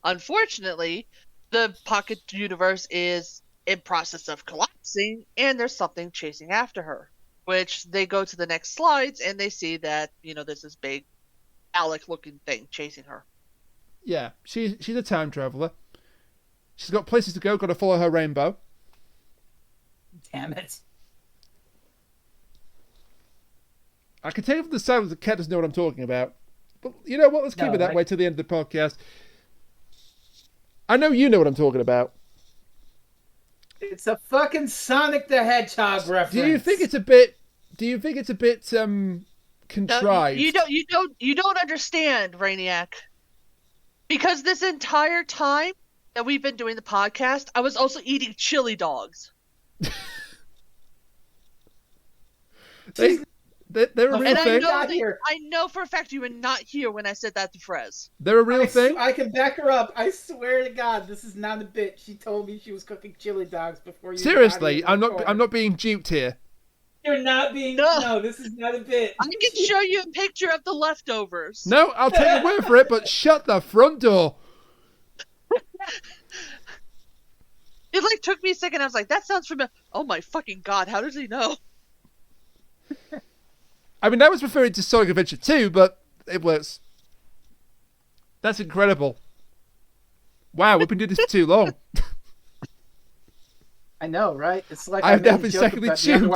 Unfortunately, the pocket universe is in process of collapsing, and there's something chasing after her. Which they go to the next slides, and they see that there's this big Alec-looking thing chasing her. Yeah, she's a time traveler. She's got places to go. Got to follow her rainbow. Damn it. I can tell you from the sound that Kat doesn't know what I'm talking about. But you know what? Let's keep it that way till the end of the podcast. I know you know what I'm talking about. It's a fucking Sonic the Hedgehog reference. Do you think it's a bit contrived? No, you don't understand, Rainiac. Because this entire time that we've been doing the podcast, I was also eating chili dogs. They're a real And thing. I know for a fact you were not here when I said that to Frez. They're a real thing. I can back her up. I swear to God, this is not a bit. She told me she was cooking chili dogs before you. Seriously, I'm not being duped here. You're not being. No, this is not a bit. I can show you a picture of the leftovers. No, I'll take your word for it, but shut the front door. It took me a second. I was like, that sounds familiar. Oh my fucking God, how does he know? I mean, I was referring to Sonic Adventure 2, but it works. That's incredible. Wow, we've been doing this for too long. I know, right? It's like I've now been secondly tuned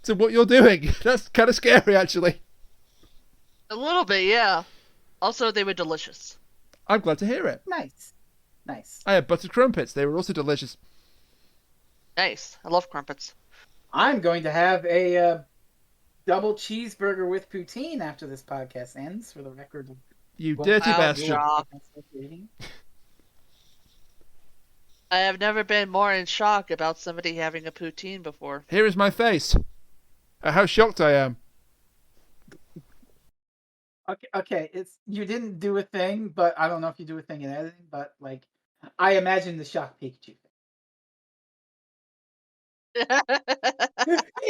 to what you're doing. That's kind of scary, actually. A little bit, yeah. Also, they were delicious. I'm glad to hear it. Nice. I had buttered crumpets. They were also delicious. Nice. I love crumpets. I'm going to have a double cheeseburger with poutine after this podcast ends, for the record. You dirty bastard. I have never been more in shock about somebody having a poutine before. Here is my face. How shocked I am. Okay, you didn't do a thing, but I don't know if you do a thing in editing, but I imagine the shock Pikachu. He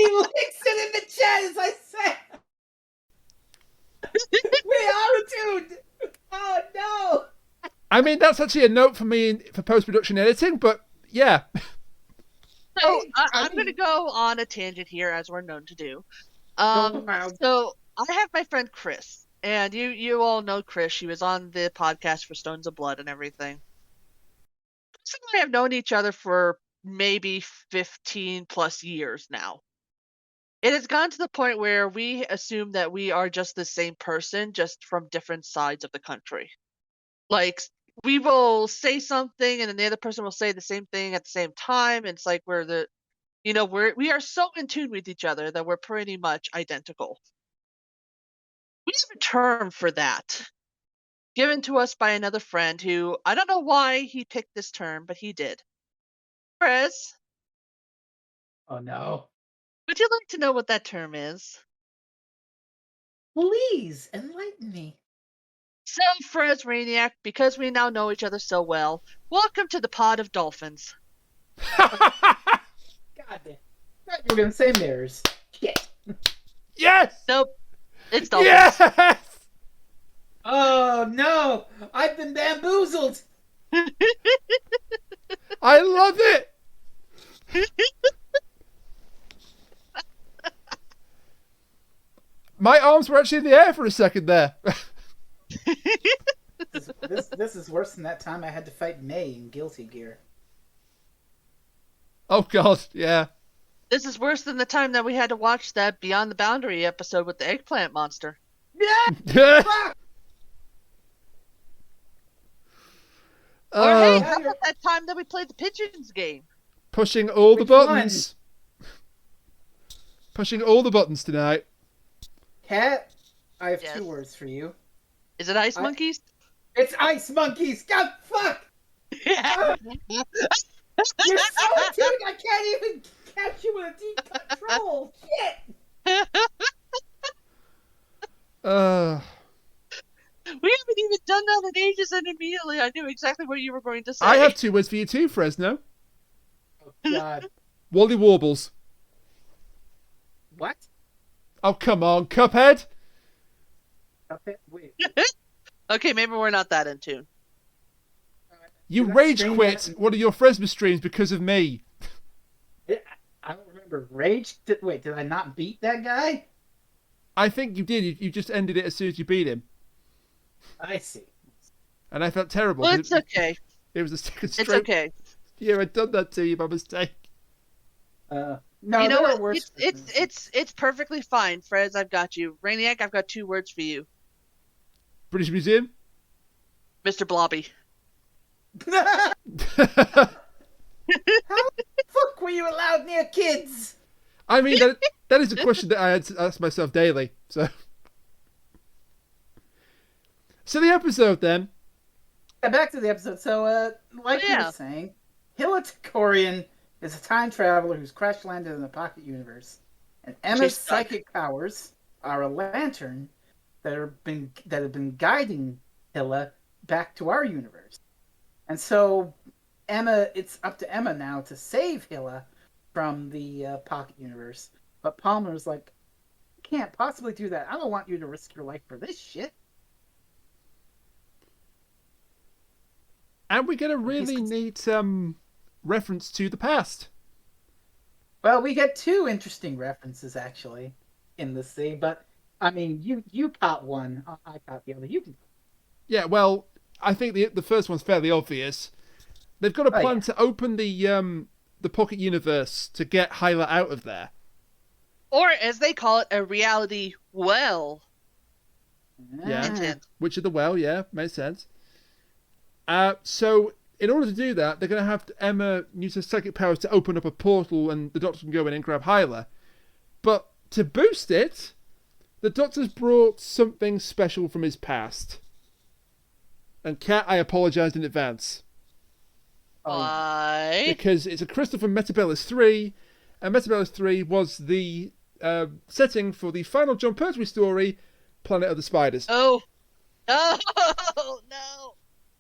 links it in the chat as I said. We are tuned. Oh no. I mean, that's actually a note for me for post-production editing, but yeah. So I'm going to go on a tangent here, as we're known to do. So I have my friend Chris, and you all know Chris. She was on the podcast for Stones of Blood and everything. Chris and I have known each other for maybe 15 plus years now. It has gone to the point where we assume that we are just the same person, just from different sides of the country. We will say something and then the other person will say the same thing at the same time. It's like we are so in tune with each other that we're pretty much identical. We have a term for that given to us by another friend who, I don't know why he picked this term, but he did. Frez, oh no. Would you like to know what that term is? Please enlighten me. So, Frez Rainiac, because we now know each other so well, welcome to the pod of dolphins. God damn. I thought you were going to say mirrors. Shit. Yes! Nope. It's dolphins. Yes! Oh no! I've been bamboozled! I love it! My arms were actually in the air for a second there. This is worse than that time I had to fight May in Guilty Gear. Oh god, yeah. This is worse than the time that we had to watch that Beyond the Boundary episode with the eggplant monster. Yeah! Or hey, how about that time that we played the Pigeons game? Pushing all the buttons. Pushing all the buttons tonight. Kat, I have 2 words for you. Is it ice monkeys? It's ice monkeys! God, fuck! Yeah. You're so tuned, I can't even catch you with a deep control! Shit! understand immediately. I knew exactly what you were going to say. I have 2 words for you too, Frezno. Oh, God. Wally Warbles. What? Oh, come on, Cuphead. Okay, wait. Okay, maybe we're not that in tune. You Did I rage stream quit that? one of your Fresno streams because of me. I don't remember. Rage? Wait, did I not beat that guy? I think you did. You just ended it as soon as you beat him. I see. And I felt terrible. Well, it's okay. It was the second It's straight okay. year I'd done that to you by mistake. No, You know there are what? worse. It's perfectly fine, Frez. I've got you. Rainiac, I've got 2 words for you. British Museum? Mr. Blobby. How the fuck were you allowed near kids? I mean, that is a question that I had to ask myself daily. So the episode then. Back to the episode. So, like you were saying, Hila Tokorian is a time traveler who's crash landed in the pocket universe, and Emma's psychic powers are a lantern that have been guiding Hila back to our universe. And so it's up to Emma now to save Hila from the pocket universe. But Palmer's like, you can't possibly do that. I don't want you to risk your life for this shit. And we're going to really need reference to the past. Well, we get 2 interesting references, actually, in the scene. But, I mean, you caught one. I caught the other. You can. Yeah, well, I think the first one's fairly obvious. They've got a plan to open the pocket universe to get Hyla out of there. Or, as they call it, a reality well. Yeah, Witch of the Well, yeah, makes sense. So, in order to do that, they're going to have Emma use her psychic powers to open up a portal and the Doctor can go in and grab Hyla. But to boost it, the Doctor's brought something special from his past. And Kat, I apologise in advance. Why? Because it's a crystal from Metabellus 3, and Metabellus 3 was the setting for the final John Pertwee story, Planet of the Spiders. Oh, no,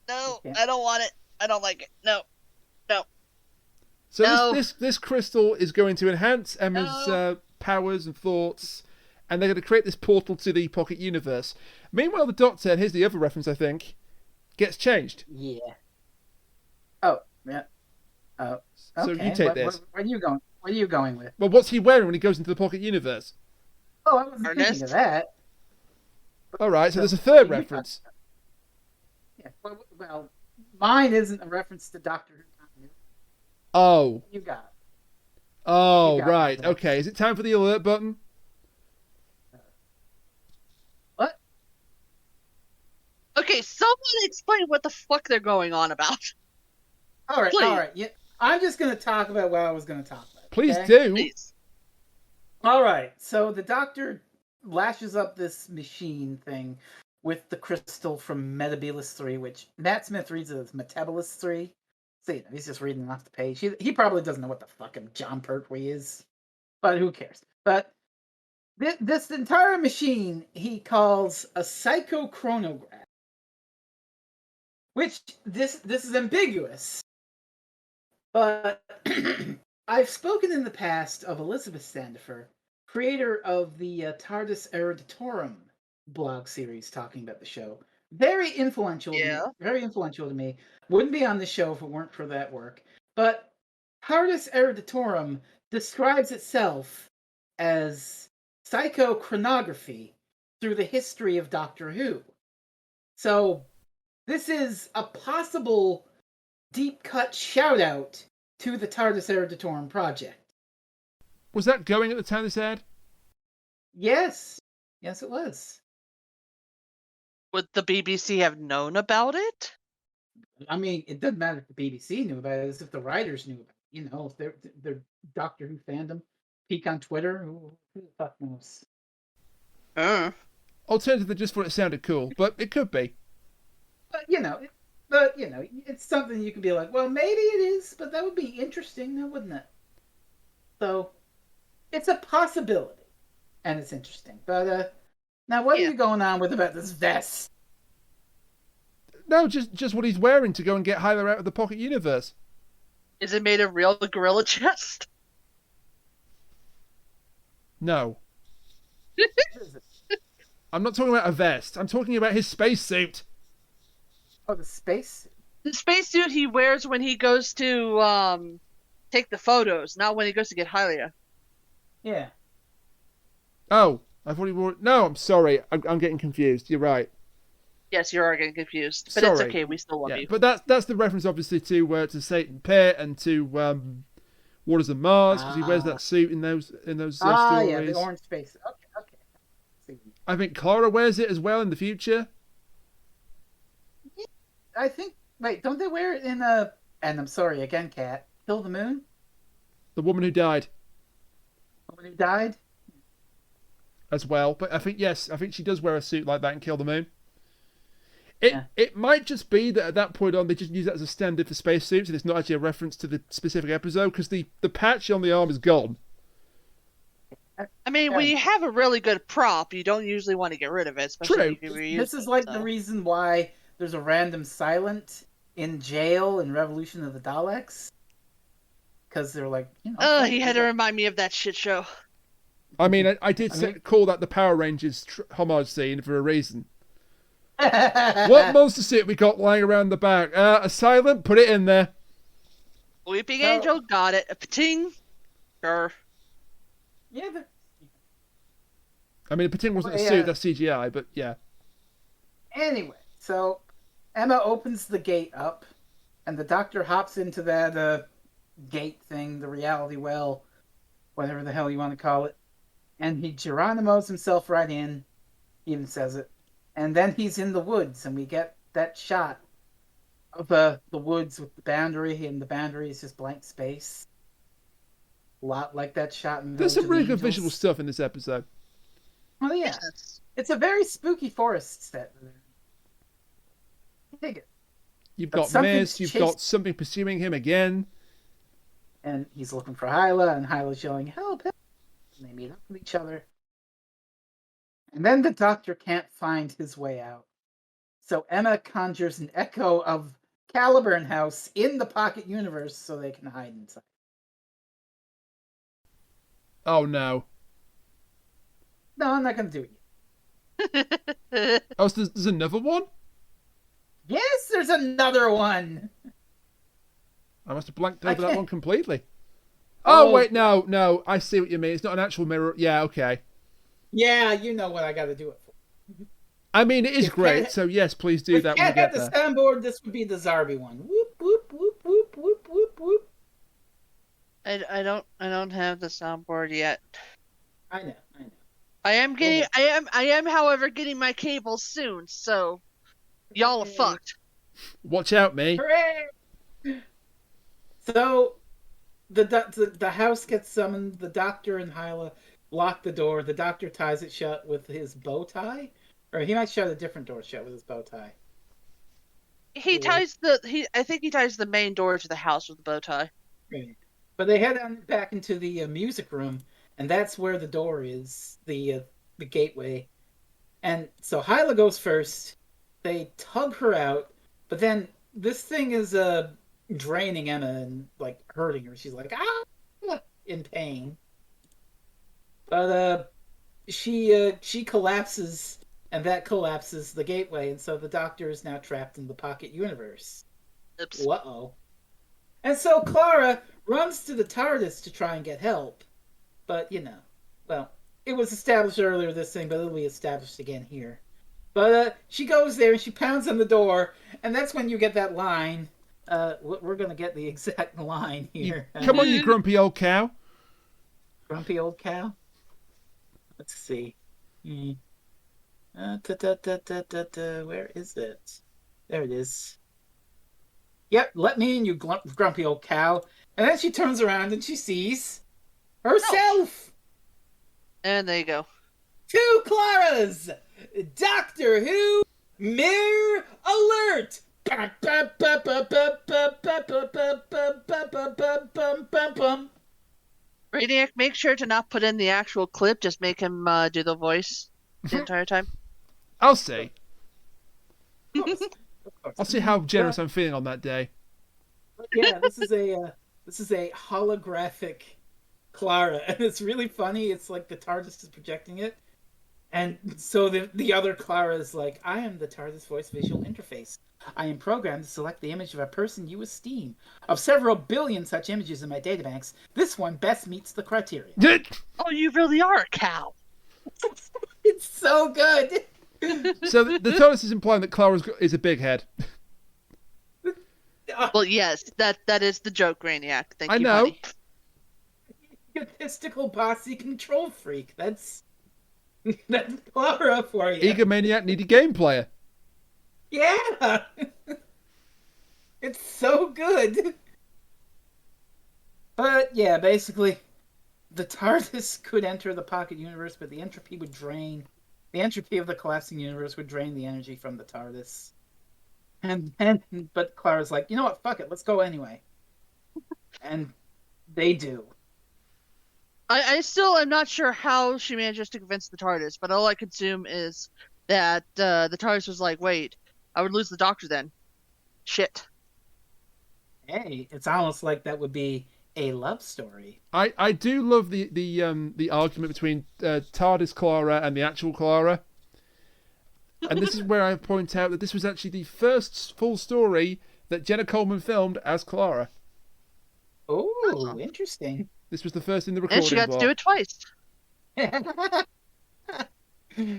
I don't want it. I don't like it. No. So this crystal is going to enhance Emma's powers and thoughts, and they're going to create this portal to the pocket universe. Meanwhile, the Doctor, and here's the other reference, I think, gets changed. Yeah. Oh, yeah. Oh, okay. So you take this. Where are you going? Where are you going with? Well, what's he wearing when he goes into the pocket universe? Oh, I wasn't thinking of that. All right, so there's a third reference. Yeah. Well, mine isn't a reference to Doctor Who. Oh. You got it. Oh, right. Okay. Is it time for the alert button? What? Okay, someone explain what the fuck they're going on about. All right, Please. all right. Yeah, I'm just going to talk about what I was going to talk about. Please okay? do. Please. All right. So the Doctor lashes up this machine thing with the crystal from Metabellus 3, which Matt Smith reads it as Metabellus 3. So, he's just reading off the page. He probably doesn't know what the fucking John Pertwee is, but who cares? But this entire machine he calls a psychochronograph, which this is ambiguous. But I've spoken in the past of Elizabeth Standifer, creator of the TARDIS Eruditorum blog series talking about the show. Very influential to me. Wouldn't be on the show if it weren't for that work. But TARDIS Eruditorum describes itself as psychochronography through the history of Doctor Who. So this is a possible deep cut shout out to the TARDIS Eruditorum project. Was that going at the time this aired? Yes. Yes, it was. Would the BBC have known about it? I mean, it doesn't matter if the BBC knew about it, as if the writers knew about it. You know, if they're Doctor Who fandom, peek on Twitter, who the fuck knows? Alternatively, just thought it sounded cool, but it could be. But it's something you could be like, well, maybe it is, but that would be interesting, now, wouldn't it? So, it's a possibility, and it's interesting. But now, what are you going on with about this vest? No, just what he's wearing to go and get Hyla out of the pocket universe. Is it made of real gorilla chest? No. I'm not talking about a vest. I'm talking about his spacesuit. Oh, the space? The spacesuit he wears when he goes to take the photos, not when he goes to get Hylia. Yeah. Oh, I thought he wore. No, I'm sorry. I'm getting confused. You're right. Yes, you are getting confused, but it's Sorry. okay. We still love Yeah, you. but that's the reference, obviously, to Satan Pit and to Waters of Mars, because he wears that suit in those stories. Yeah, the orange space. Okay. I think Clara wears it as well in the future. I think. Wait, don't they wear it in And I'm sorry again, Kat. Kill the Moon. The woman who died The woman who died. as well, but I think she does wear a suit like that in Kill the Moon. Yeah. It might just be that at that point on they just use that as a stand-in for spacesuits, and it's not actually a reference to the specific episode because the patch on the arm is gone. I mean, when you have a really good prop, you don't usually want to get rid of it. Especially True. if you reuse This is like the reason why there's a random silent in jail in Revolution of the Daleks. Because they're like, he had to remind me of that shit show. I mean, I did call that the Power Rangers homage scene for a reason. What monster suit we got lying around the back? A silent? Put it in there. Weeping Angel, got it. A pating. Sure. Yeah. I mean, a pating wasn't a suit, that's CGI, but yeah. Anyway, so Emma opens the gate up, and the Doctor hops into that gate thing, the reality well, whatever the hell you want to call it, and he Geronimo's himself right in. He even says it. And then he's in the woods, and we get that shot of the woods with the boundary, and the boundary is just blank space. A lot like that shot in There's Village some of really the good Angels. visual stuff in this episode. Oh, yeah. It's a very spooky forest set. Dig it. You've But got something's Mist, you've got something pursuing him again. And he's looking for Hyla, and Hyla's yelling, help, help. And they meet up with each other. And then the Doctor can't find his way out. So Emma conjures an echo of Caliburn House in the Pocket Universe so they can hide inside. Oh no. No, I'm not going to do it yet. Oh, so there's another one? Yes, there's another one! I must have blanked over that one completely. Oh, Oh, wait, no. I see what you mean. It's not an actual mirror. Yeah, okay. Yeah, you know what I got to do it for. I mean, it is If great, Cat- so yes, please do If that when we Cat get had the there. soundboard, this would be the Zarby one. Whoop, whoop, whoop, whoop, whoop, whoop, whoop. I don't have the soundboard yet. I know. I am, however, getting my cable soon, so y'all are fucked. Watch out, me. Hooray! So, the house gets summoned. The Doctor and Hyla lock the door. The Doctor ties it shut with his bow tie, or he might shut a different door shut with his bow tie. I think he ties the main door to the house with the bow tie. Right. But they head on back into the music room, and that's where the door is, the gateway. And so Hyla goes first. They tug her out, but then this thing is draining Emma and like hurting her. She's like in pain. But she collapses, and that collapses the gateway, and so the Doctor is now trapped in the Pocket Universe. Oops. Uh-oh. And so Clara runs to the TARDIS to try and get help. But, well, it was established earlier this thing, but it'll be established again here. But she goes there and she pounds on the door, and that's when you get that line. We're going to get the exact line here. Come on, you grumpy old cow. Grumpy old cow? Let's see. Where is it? There it is. Yep, let me in, you grumpy old cow. And then she turns around and she sees herself. And there you go. Two Claras! Doctor Who Mirror Alert! Radiac, make sure to not put in the actual clip. Just make him do the voice the entire time. I'll see. Of I'll see how generous I'm feeling on that day. Yeah, this is a holographic Clara, and it's really funny. It's like the TARDIS is projecting it, and so the other Clara is like, "I am the TARDIS voice visual interface. I am programmed to select the image of a person you esteem. Of several billion such images in my databanks, this one best meets the criteria." Oh, you really are a cow. It's so good. So the TARDIS is implying that Clara is a big head. Well, yes, that is the joke, Brainiac. Thank I you, know. honey. Egotistical bossy control freak. That's Clara for you. Egomaniac, needy game player. Yeah. It's so good. But yeah, basically, the TARDIS could enter the pocket universe, but the entropy would drain. The entropy of the collapsing universe would drain the energy from the TARDIS. But Clara's like, you know what? Fuck it. Let's go anyway. And they do. I still am not sure how she manages to convince the TARDIS, but all I can assume is that the TARDIS was like, wait, I would lose the Doctor then. Shit. Hey, it's almost like that would be a love story. I do love the argument between TARDIS Clara and the actual Clara. And this is where I point out that this was actually the first full story that Jenna Coleman filmed as Clara. Oh, interesting. This was the first in the recording And she got block. to do it twice.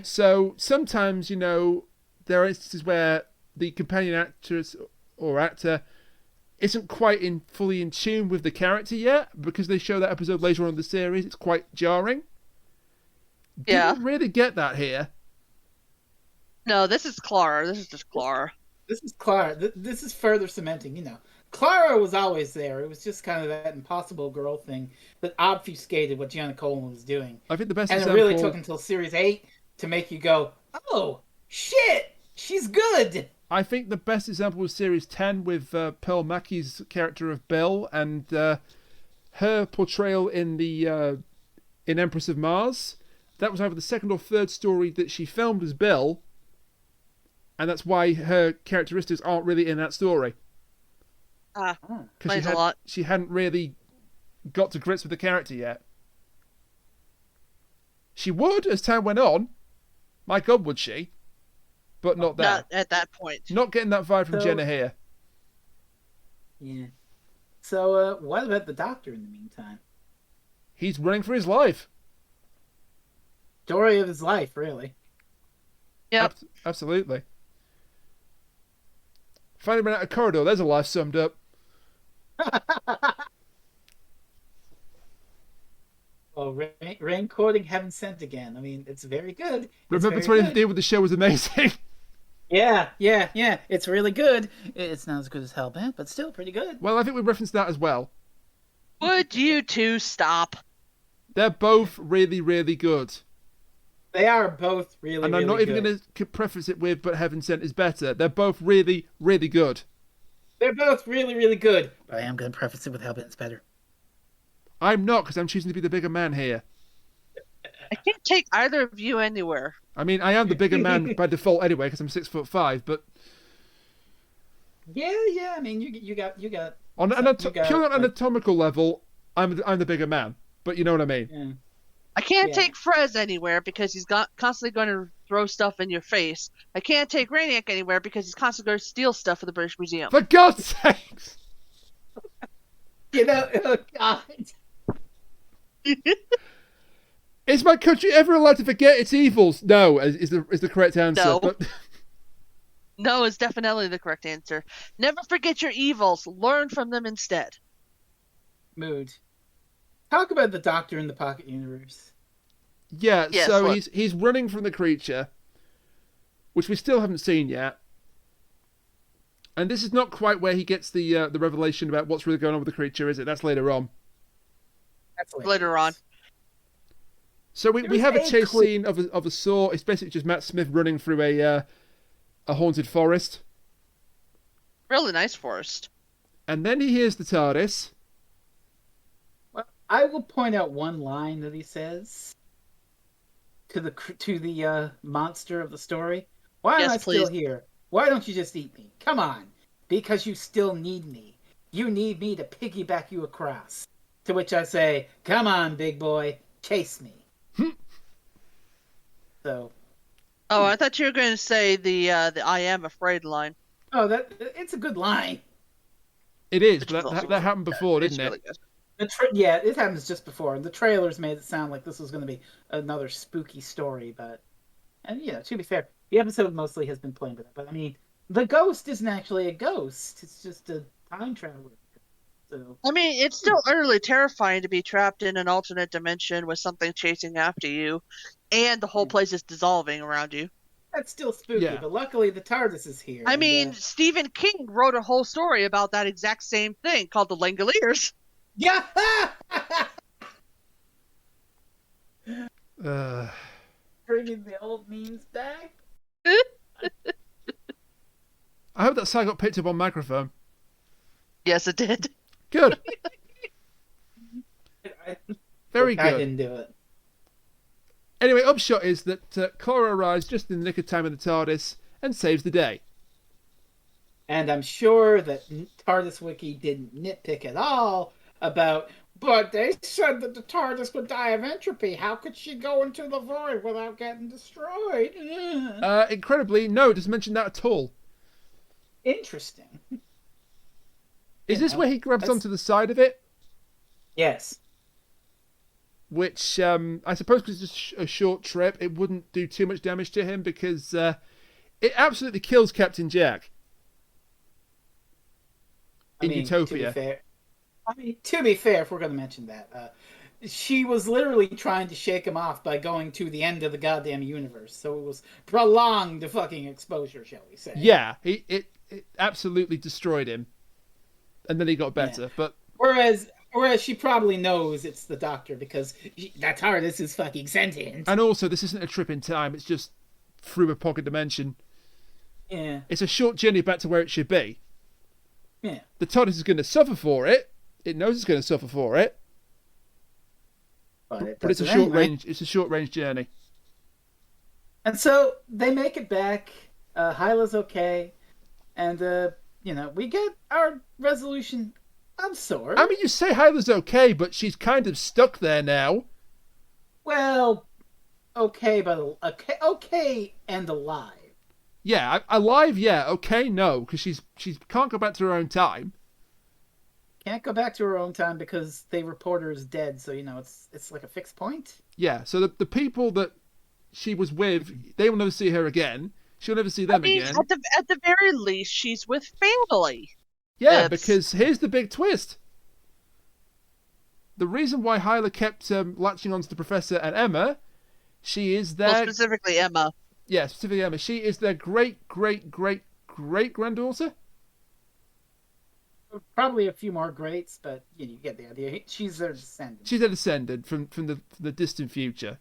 So sometimes, there are instances where the companion actress or actor isn't quite fully in tune with the character yet, because they show that episode later on in the series. It's quite jarring. Yeah. Didn't really get that here. No, this is Clara. This is just Clara. This is Clara. This is further cementing, Clara was always there. It was just kind of that impossible girl thing that obfuscated what Gianna Coleman was doing. I think the best And example... it really took until Series 8 to make you go, oh, shit, she's good. I think the best example was Series 10 with Pearl Mackey's character of Bill and her portrayal in in Empress of Mars. That was either the second or third story that she filmed as Bill, and that's why her characteristics aren't really in that story. Explains a lot. She hadn't really got to grips with the character yet. She would as time went on. My God, would she? But not that. Not at that point. Not getting that vibe from Jenna here. Yeah. So, what about the Doctor in the meantime? He's running for his life. Story of his life, really. Yep. Absolutely. Finally ran out of corridor. There's a life summed up. Oh, rain quoting Heaven Sent again. I mean, it's very good. Remember 2015 when the show was amazing? Yeah. It's really good. It's not as good as Hellbent, but still pretty good. Well, I think we referenced that as well. Would you two stop? They're both really, really good. They are both really, and I'm not even going to preface it with, but Heaven Sent is better. They're both really, really good. They're both really, really good. But I am going to preface it with Hellbent's better. I'm not, because I'm choosing to be the bigger man here. I can't take either of you anywhere. I mean, I am the bigger man by default anyway, because I'm 6'5", but... Yeah, I mean, you got... On purely on an anatomical level, I'm the bigger man. But you know what I mean. Yeah. I can't take Frez anywhere because he's constantly going to throw stuff in your face. I can't take Brainiac anywhere because he's constantly going to steal stuff from the British Museum. For God's sakes! Oh God. Is my country ever allowed to forget its evils? No, is the correct answer. No. But... No is definitely the correct answer. Never forget your evils. Learn from them instead. Mood. Talk about the Doctor in the Pocket Universe. Yeah, yes, so look. he's running from the creature, which we still haven't seen yet. And this is not quite where he gets the revelation about what's really going on with the creature, is it? That's later on. That's Later on. So we have a chase scene of a sort. It's basically just Matt Smith running through a haunted forest. Really nice forest. And then he hears the TARDIS. Well, I will point out one line that he says to the monster of the story. Why am I still here? Why don't you just eat me? Come on. Because you still need me. You need me to piggyback you across. To which I say, come on, big boy, chase me. So. Oh, I thought you were going to say the "I am afraid" line. Oh, it's a good line. It is, Which but is also that happened before, it's didn't really it? good. Yeah, it happens just before. The trailers made it sound like this was going to be another spooky story, but... And, to be fair, the episode mostly has been playing with it. But, I mean, the ghost isn't actually a ghost. It's just a time traveler. So... I mean, it's still utterly terrifying to be trapped in an alternate dimension with something chasing after you, and the whole place is dissolving around you. That's still spooky, Yeah. but luckily the TARDIS is here. I mean, Stephen King wrote a whole story about that exact same thing called The Langoliers. Yeah! Bringing the old memes back? I hope that sign got picked up on microphone. Yes, it did. Good. Very I good. didn't do it. Anyway, upshot is that Clara arrives just in the nick of time in the TARDIS and saves the day. And I'm sure that TARDIS Wiki didn't nitpick at all about, but they said that the TARDIS would die of entropy. How could she go into the void without getting destroyed? Incredibly, no, it doesn't mention that at all. Interesting. Is this where he grabs onto the side of it? Yes. Which, I suppose because it's a short trip, it wouldn't do too much damage to him because it absolutely kills Captain Jack. In Utopia. To be fair, if we're going to mention that, she was literally trying to shake him off by going to the end of the goddamn universe. So it was prolonged fucking exposure, shall we say. Yeah, it absolutely destroyed him. And then he got better, Yeah. but... Whereas she probably knows it's the Doctor because that TARDIS is fucking sentient. And also, this isn't a trip in time, it's just through a pocket dimension. Yeah. It's a short journey back to where it should be. Yeah. The TARDIS is going to suffer for it. It knows it's going to suffer for it. But it's a short range. It's a short range journey. And so they make it back. Hyla's okay, and we get our resolution of sorts. I mean, you say Hyla's okay, but she's kind of stuck there now. Well, okay, but okay and alive. Yeah, alive. Yeah, okay, no, because she can't go back to her own time. Can't go back to her own time because they report her as dead. So it's like a fixed point. Yeah. So the people that she was with, they will never see her again. She'll never see them again. At the very least, she's with family. Yeah, because here's the big twist. The reason why Hyla kept latching onto the Professor and Emma, she is their... Well, specifically Emma. Yeah, specifically Emma. She is their great-great-great-great-granddaughter? Probably a few more greats, but you get the idea. She's their descendant. She's their descendant from the distant future.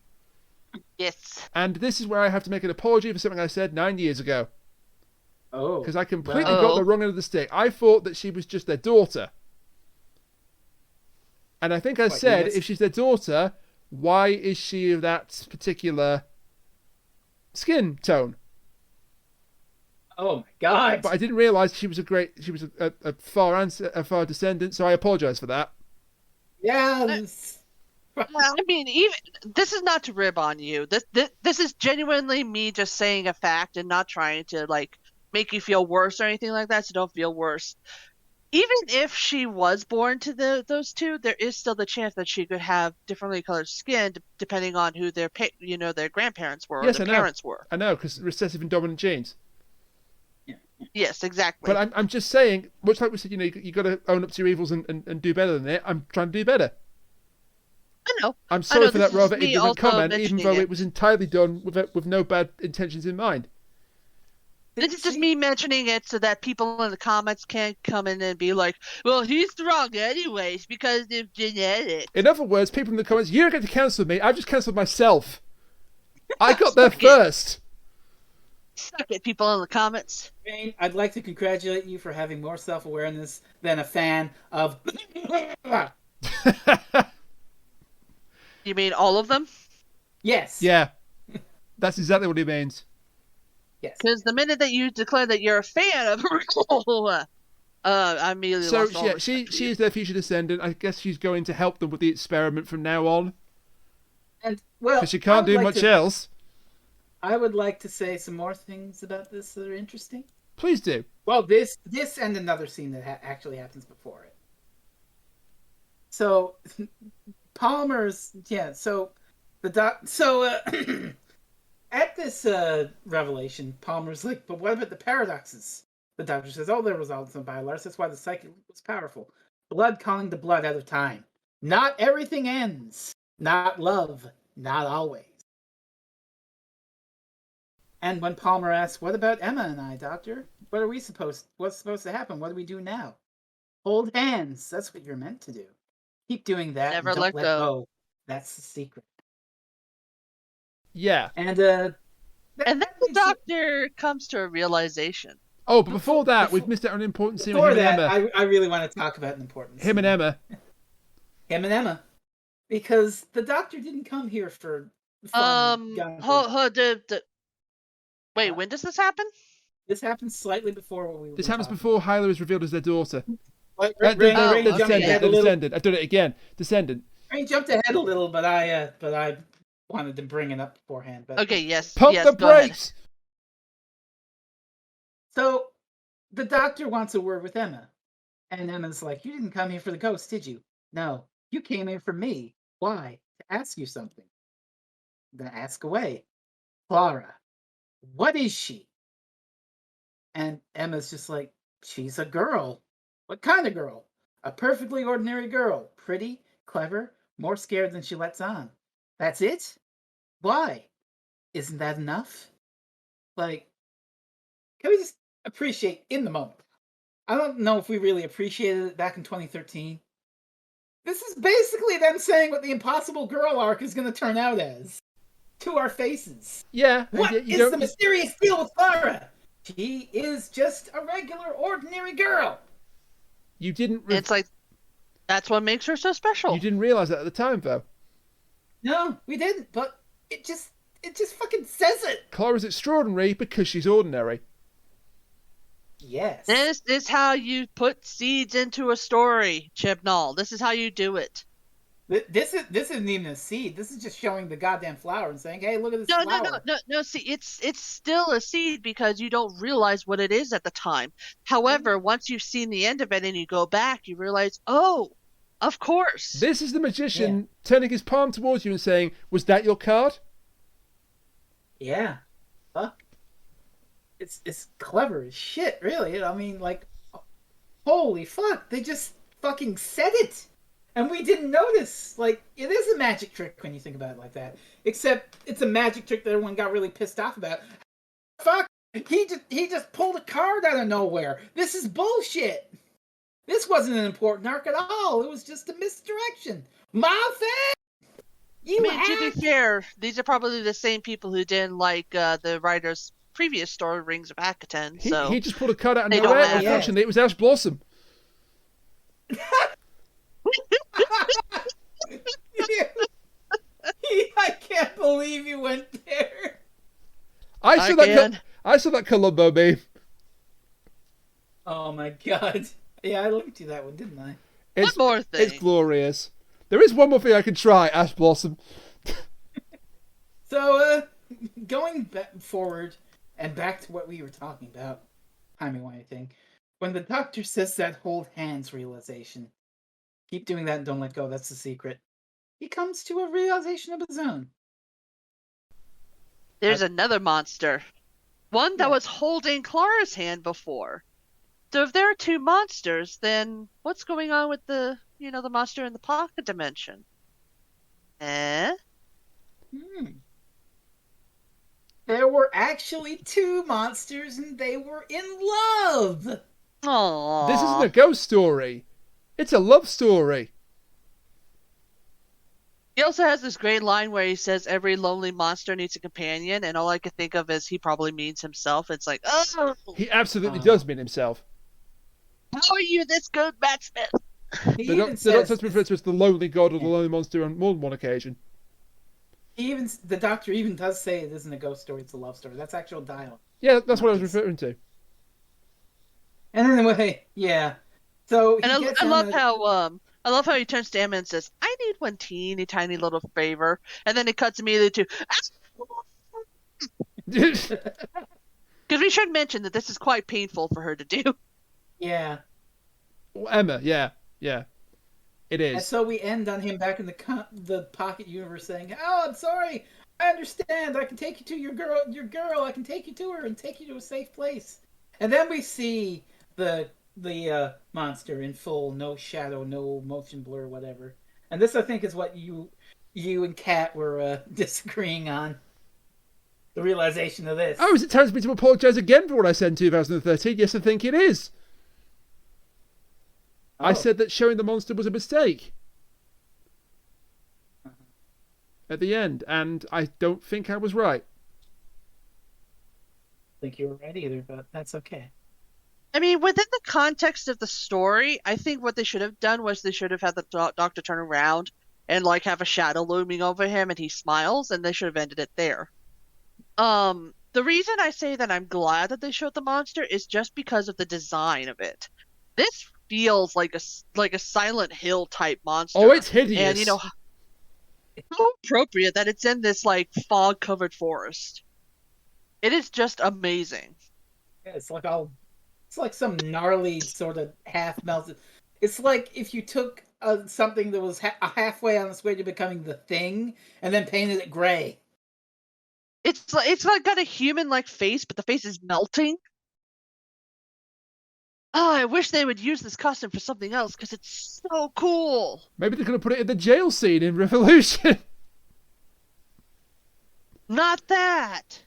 Yes. And this is where I have to make an apology for something I said 9 years ago. Oh. Because I completely got the wrong end of the stick. I thought that she was just their daughter. And I think I said, if she's their daughter, why is she of that particular skin tone? Oh my god! But I didn't realise she was a far descendant, so I apologise for that. Yes. I mean, even this is not to rib on you. This is genuinely me just saying a fact and not trying to make you feel worse or anything like that. So don't feel worse. Even if she was born to those two, there is still the chance that she could have differently colored skin depending on who their grandparents were or their parents were. I know, because recessive and dominant genes. Yes, exactly. But I'm just saying, much like we said, you got to own up to your evils and do better than it. I'm trying to do better. I know. I'm sorry for that rather me ignorant comment, also even though it was entirely done with no bad intentions in mind. This is just me mentioning it so that people in the comments can't come in and be like, well, he's wrong anyways because of genetics. In other words, people in the comments, you don't get to cancel me. I've just cancelled myself. I got there first. Suck it, people in the comments. Jane, I'd like to congratulate you for having more self-awareness than a fan of... You mean all of them? Yes. Yeah. That's exactly what he means. Yes. Because the minute that you declare that you're a fan of I immediately So lost all yeah, respect for she you. is their future descendant. I guess she's going to help them with the experiment from now on And well, because she can't do much else. I would like to say some more things about this that are interesting. Please do. Well, this and another scene that actually happens before it. So Palmer's so at this revelation, Palmer's like, but what about the paradoxes? The doctor says, oh, there was all some biolars. That's why the psychic was powerful. Blood calling to blood out of time. Not everything ends. Not love. Not always. And when Palmer asks, what about Emma and I, Doctor? What's supposed to happen? What do we do now? Hold hands. That's what you're meant to do. Keep doing that. Never and don't let go. That's the secret. Yeah. And then the doctor comes to a realization. Oh, but before that, we've missed out on an important scene with him and Emma. I really want to talk about an important scene. Him and Emma. Him and Emma. Because the doctor didn't come here for fun. Wait, when does this happen? This happens slightly before what we were This happens talking before Hyla is revealed as their daughter. Like, The descendant. I've done it again. Descendant. Rain jumped ahead a little, but I wanted to bring it up beforehand. But okay, yes. Pump yes, the brakes! So, the doctor wants a word with Emma. And Emma's like, you didn't come here for the ghost, did you? No, you came here for me. Why? To ask you something. Then ask away. Clara, what is she? And Emma's just like, she's a girl. What kind of girl? A perfectly ordinary girl. Pretty, clever, more scared than she lets on. That's it? Why? Isn't that enough? Like, can we just appreciate in the moment? I don't know if we really appreciated it back in 2013. This is basically them saying what the Impossible Girl arc is going to turn out as. To our faces. Yeah. What is the mysterious deal with Clara? She is just a regular, ordinary girl. You didn't... It's like, that's what makes her so special. You didn't realise that at the time, though. No, we didn't, but it just fucking says it. Clara's extraordinary because she's ordinary. Yes. This is how you put seeds into a story, Chibnall. This is how you do it. This isn't even a seed. This is just showing the goddamn flower and saying, "Hey, look at this flower." No. See, it's still a seed because you don't realize what it is at the time. However, once you've seen the end of it and you go back, you realize, oh, of course. This is the magician turning his palm towards you and saying, "Was that your card?" Yeah. Huh? It's clever as shit, really. I mean, like, holy fuck! They just fucking said it. And we didn't notice. Like, it is a magic trick when you think about it like that. Except it's a magic trick that everyone got really pissed off about. Fuck! He just pulled a card out of nowhere. This is bullshit. This wasn't an important arc at all. It was just a misdirection. My fan! To be fair, these are probably the same people who didn't like the writer's previous story, Rings of Akaten. So he just pulled a card out of nowhere. Unfortunately, it was Ash Blossom. I can't believe you went there. I saw that Columbo meme. Oh my god. Yeah, I linked you that one, didn't I? One more thing. It's glorious. There is one more thing I can try, Ash Blossom. So, going forward and back to what we were talking about, timey-wimey thing, when the doctor says that hold hands realization, keep doing that and don't let go, that's the secret, he comes to a realization of his own. There's another monster. One that was holding Clara's hand before. So if there are two monsters, then what's going on with the monster in the pocket dimension? There were actually two monsters and they were in love! Aww. This isn't a ghost story. It's a love story. He also has this great line where he says every lonely monster needs a companion, and all I can think of is he probably means himself. It's like, oh! He absolutely does mean himself. How are you this good, Matt Smith? The doctor refers to as the lonely god or the lonely monster on more than one occasion. The doctor even does say it isn't a ghost story, it's a love story. That's actual dialogue. Yeah, that's what I was Nice. referring to. And anyway, yeah. So And he gets I love how he turns to Emma and says, "I need one teeny tiny little favor," and then it cuts immediately to. Because we should mention that this is quite painful for her to do. Yeah. Emma, yeah, it And is. so we end on him back in the pocket universe saying, "Oh, I'm sorry. I understand. I can take you to your girl. I can take you to her and take you to a safe place." And then we see the monster in full, no shadow, no motion blur, whatever. And this, I think, is what you and Kat were disagreeing on. The realization of this. Oh, is it time for me to apologise again for what I said in 2013? Yes, I think it is. Oh. I said that showing the monster was a mistake at the end, and I don't think I was right. I think you were right either, but that's okay. I mean, within the context of the story, I think what they should have done was they should have had the doctor turn around and like have a shadow looming over him, and he smiles, and they should have ended it there. The reason I say that I'm glad that they showed the monster is just because of the design of it. This feels like a Silent Hill type monster. Oh, it's hideous. And you know, how appropriate that it's in this like fog covered forest. It is just amazing. Yeah, it's like some gnarly sort of half melted. It's like if you took something that was halfway on its way to becoming the Thing and then painted it gray. It's like got a human like face, but the face is melting. Oh, I wish they would use this costume for something else because it's so cool. Maybe they could have put it in the jail scene in Revolution. Not that.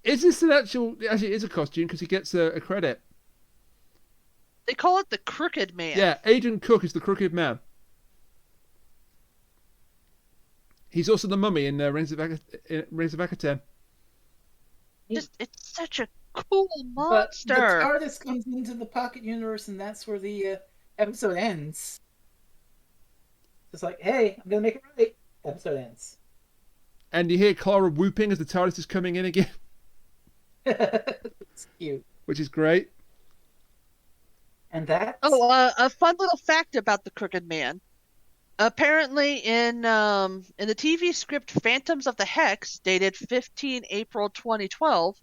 Is this an actual? Actually, it is a costume because he gets a credit. They call it the Crooked Man. Yeah, Agent Cook is the Crooked Man. He's also the mummy in Reigns of Akaten. It's such a cool But the monster. TARDIS comes into the pocket universe, and that's where the episode ends. It's like, hey, I'm gonna make it right. Episode ends. And you hear Clara whooping as the TARDIS is coming in again, It's cute. which is great. And that's A fun little fact about the Crooked Man. Apparently, in the TV script Phantoms of the Hex, dated 15 April 2012,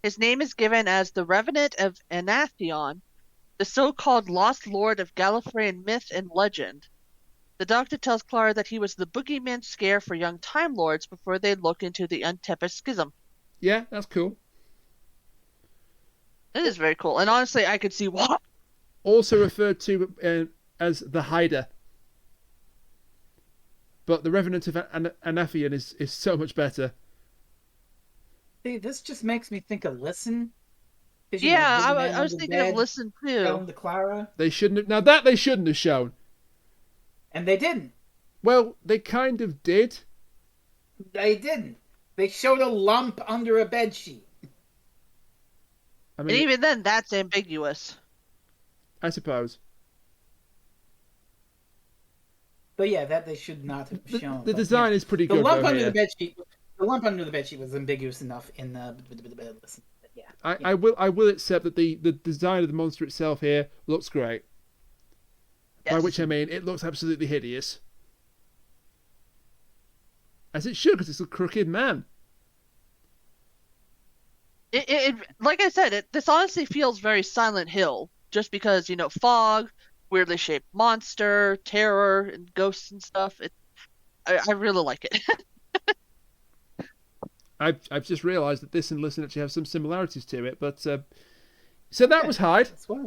his name is given as the Revenant of Anathion, the so-called Lost Lord of Gallifreyan myth and legend. The Doctor tells Clara that he was the boogeyman scare for young Time Lords before they look into the Untepid Schism. Yeah, that's cool. It is very cool, and honestly, I could see why. Also referred to as the Hider. But the Revenant of Anathion is so much better. see, this just makes me think of Listen. Yeah, I was thinking of Listen too. Shown to Clara, They shouldn't have. Now that they shouldn't have shown. and they didn't. Well, they kind of did. They didn't. They showed a lump under a bedsheet. I And mean, even then, that's ambiguous. I suppose. But yeah, that they should not have shown. The But, design is pretty the good. lump though, under here. the bedsheet. The lump under the bedsheet was ambiguous enough in Listen. But yeah, I will accept that the design of the monster itself here looks great. Yes. By which I mean it looks absolutely hideous. As it should, because it's a crooked man. It like I said, this honestly feels very Silent Hill, just because fog, weirdly shaped monster, terror, and ghosts and stuff. I really like it. I've just realised that this and Listen actually have some similarities to it, but so that was Hyde. that's why.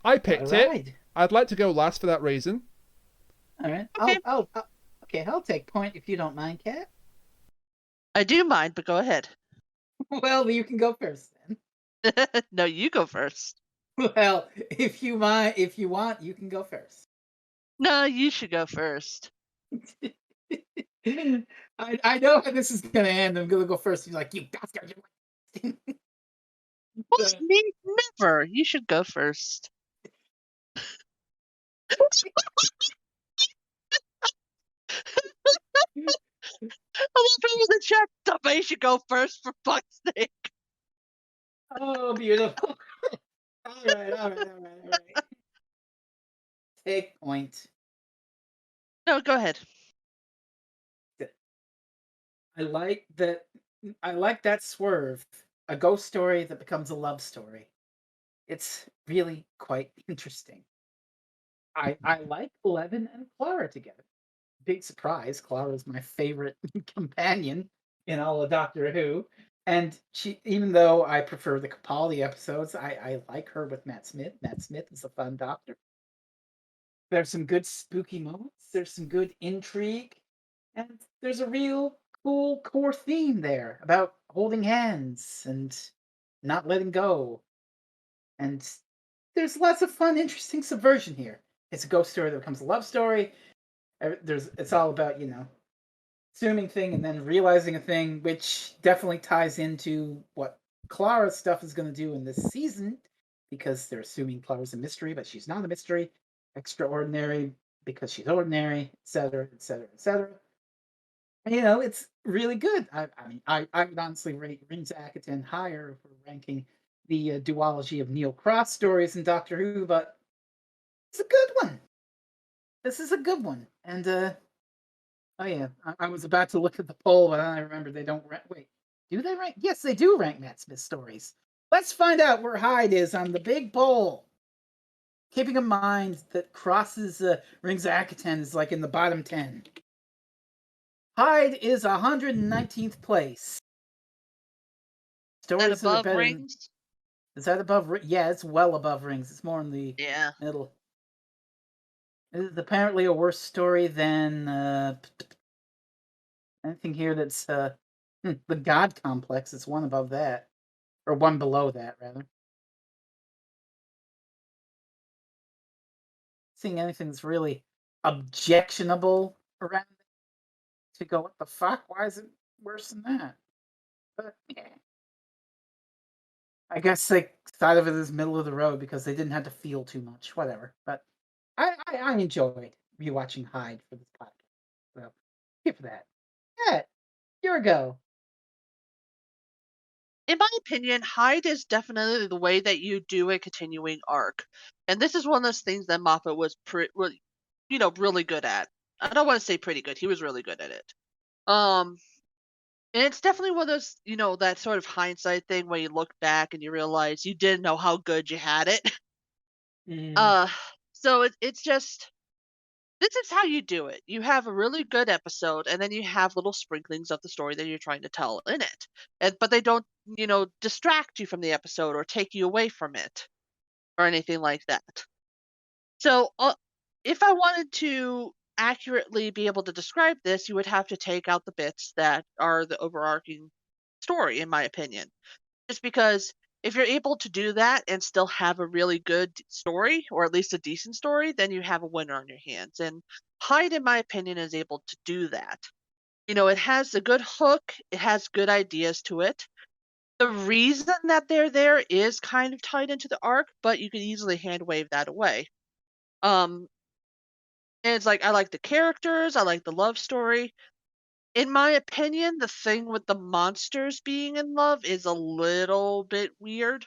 I picked it. Right. I'd like to go last for that reason. All right. Okay. I'll take point if you don't mind, Kat. I do mind, but go ahead. Well, you can go first then. No, you go first. Well, if you want, you can go first. No, you should go first. I know how this is gonna end. I'm gonna go first. You're like, you bastard. What? Me? Never. You should go first. I love him in the chat. Somebody should go first, for fuck's sake. Oh, beautiful. All right. Take point. No, go ahead. I like that. I like that swerve. A ghost story that becomes a love story. It's really quite interesting. I like Eleven and Clara together. Big surprise. Clara is my favorite companion in all of Doctor Who. And she, even though I prefer the Capaldi episodes, I like her with Matt Smith. Matt Smith is a fun doctor. There's some good spooky moments. There's some good intrigue. And there's a real cool core theme there about holding hands and not letting go. And there's lots of fun, interesting subversion here. It's a ghost story that becomes a love story. It's all about, assuming thing and then realizing a thing, which definitely ties into what Clara's stuff is going to do in this season, because they're assuming Clara's a mystery, but she's not a mystery. Extraordinary because she's ordinary, etc., etc., etc. And, it's really good. I would honestly rate Rings Akaten higher for ranking the duology of Neil Cross stories in Doctor Who, but it's a good one. This is a good one. And, oh yeah, I was about to look at the poll, but then I remembered they don't rank. Wait, do they rank? Yes, they do rank Matt Smith stories. Let's find out where Hyde is on the big poll. Keeping in mind that Cross's Rings of Akaten is like in the bottom 10. Hyde is 119th place. That Stories that are above better. Rings? Is that above? Yeah, it's well above Rings. It's more in the middle. It is apparently a worse story than anything here that's the God Complex. It's one above that, or one below that, rather. Seeing anything that's really objectionable around it, to go, what the fuck? Why is it worse than that? But yeah. I guess they thought of it as middle of the road because they didn't have to feel too much. Whatever. But I enjoyed rewatching Hyde for this podcast. So, here for that. Yeah, here we go. In my opinion, Hyde is definitely the way that you do a continuing arc. And this is one of those things that Moffat was, really good at. I don't want to say pretty good. He was really good at it. And it's definitely one of those, that sort of hindsight thing where you look back and you realize you didn't know how good you had it. So it's just, this is how you do it. You have a really good episode, and then you have little sprinklings of the story that you're trying to tell in it. But they don't, distract you from the episode or take you away from it or anything like that. So if I wanted to accurately be able to describe this, you would have to take out the bits that are the overarching story, in my opinion. Just because if you're able to do that and still have a really good story, or at least a decent story, then you have a winner on your hands. And Hyde, in my opinion, is able to do that. It has a good hook, it has good ideas to it. The reason that they're there is kind of tied into the arc, but you could easily hand wave that away. And it's like, I like the characters, I like the love story. In my opinion, the thing with the monsters being in love is a little bit weird.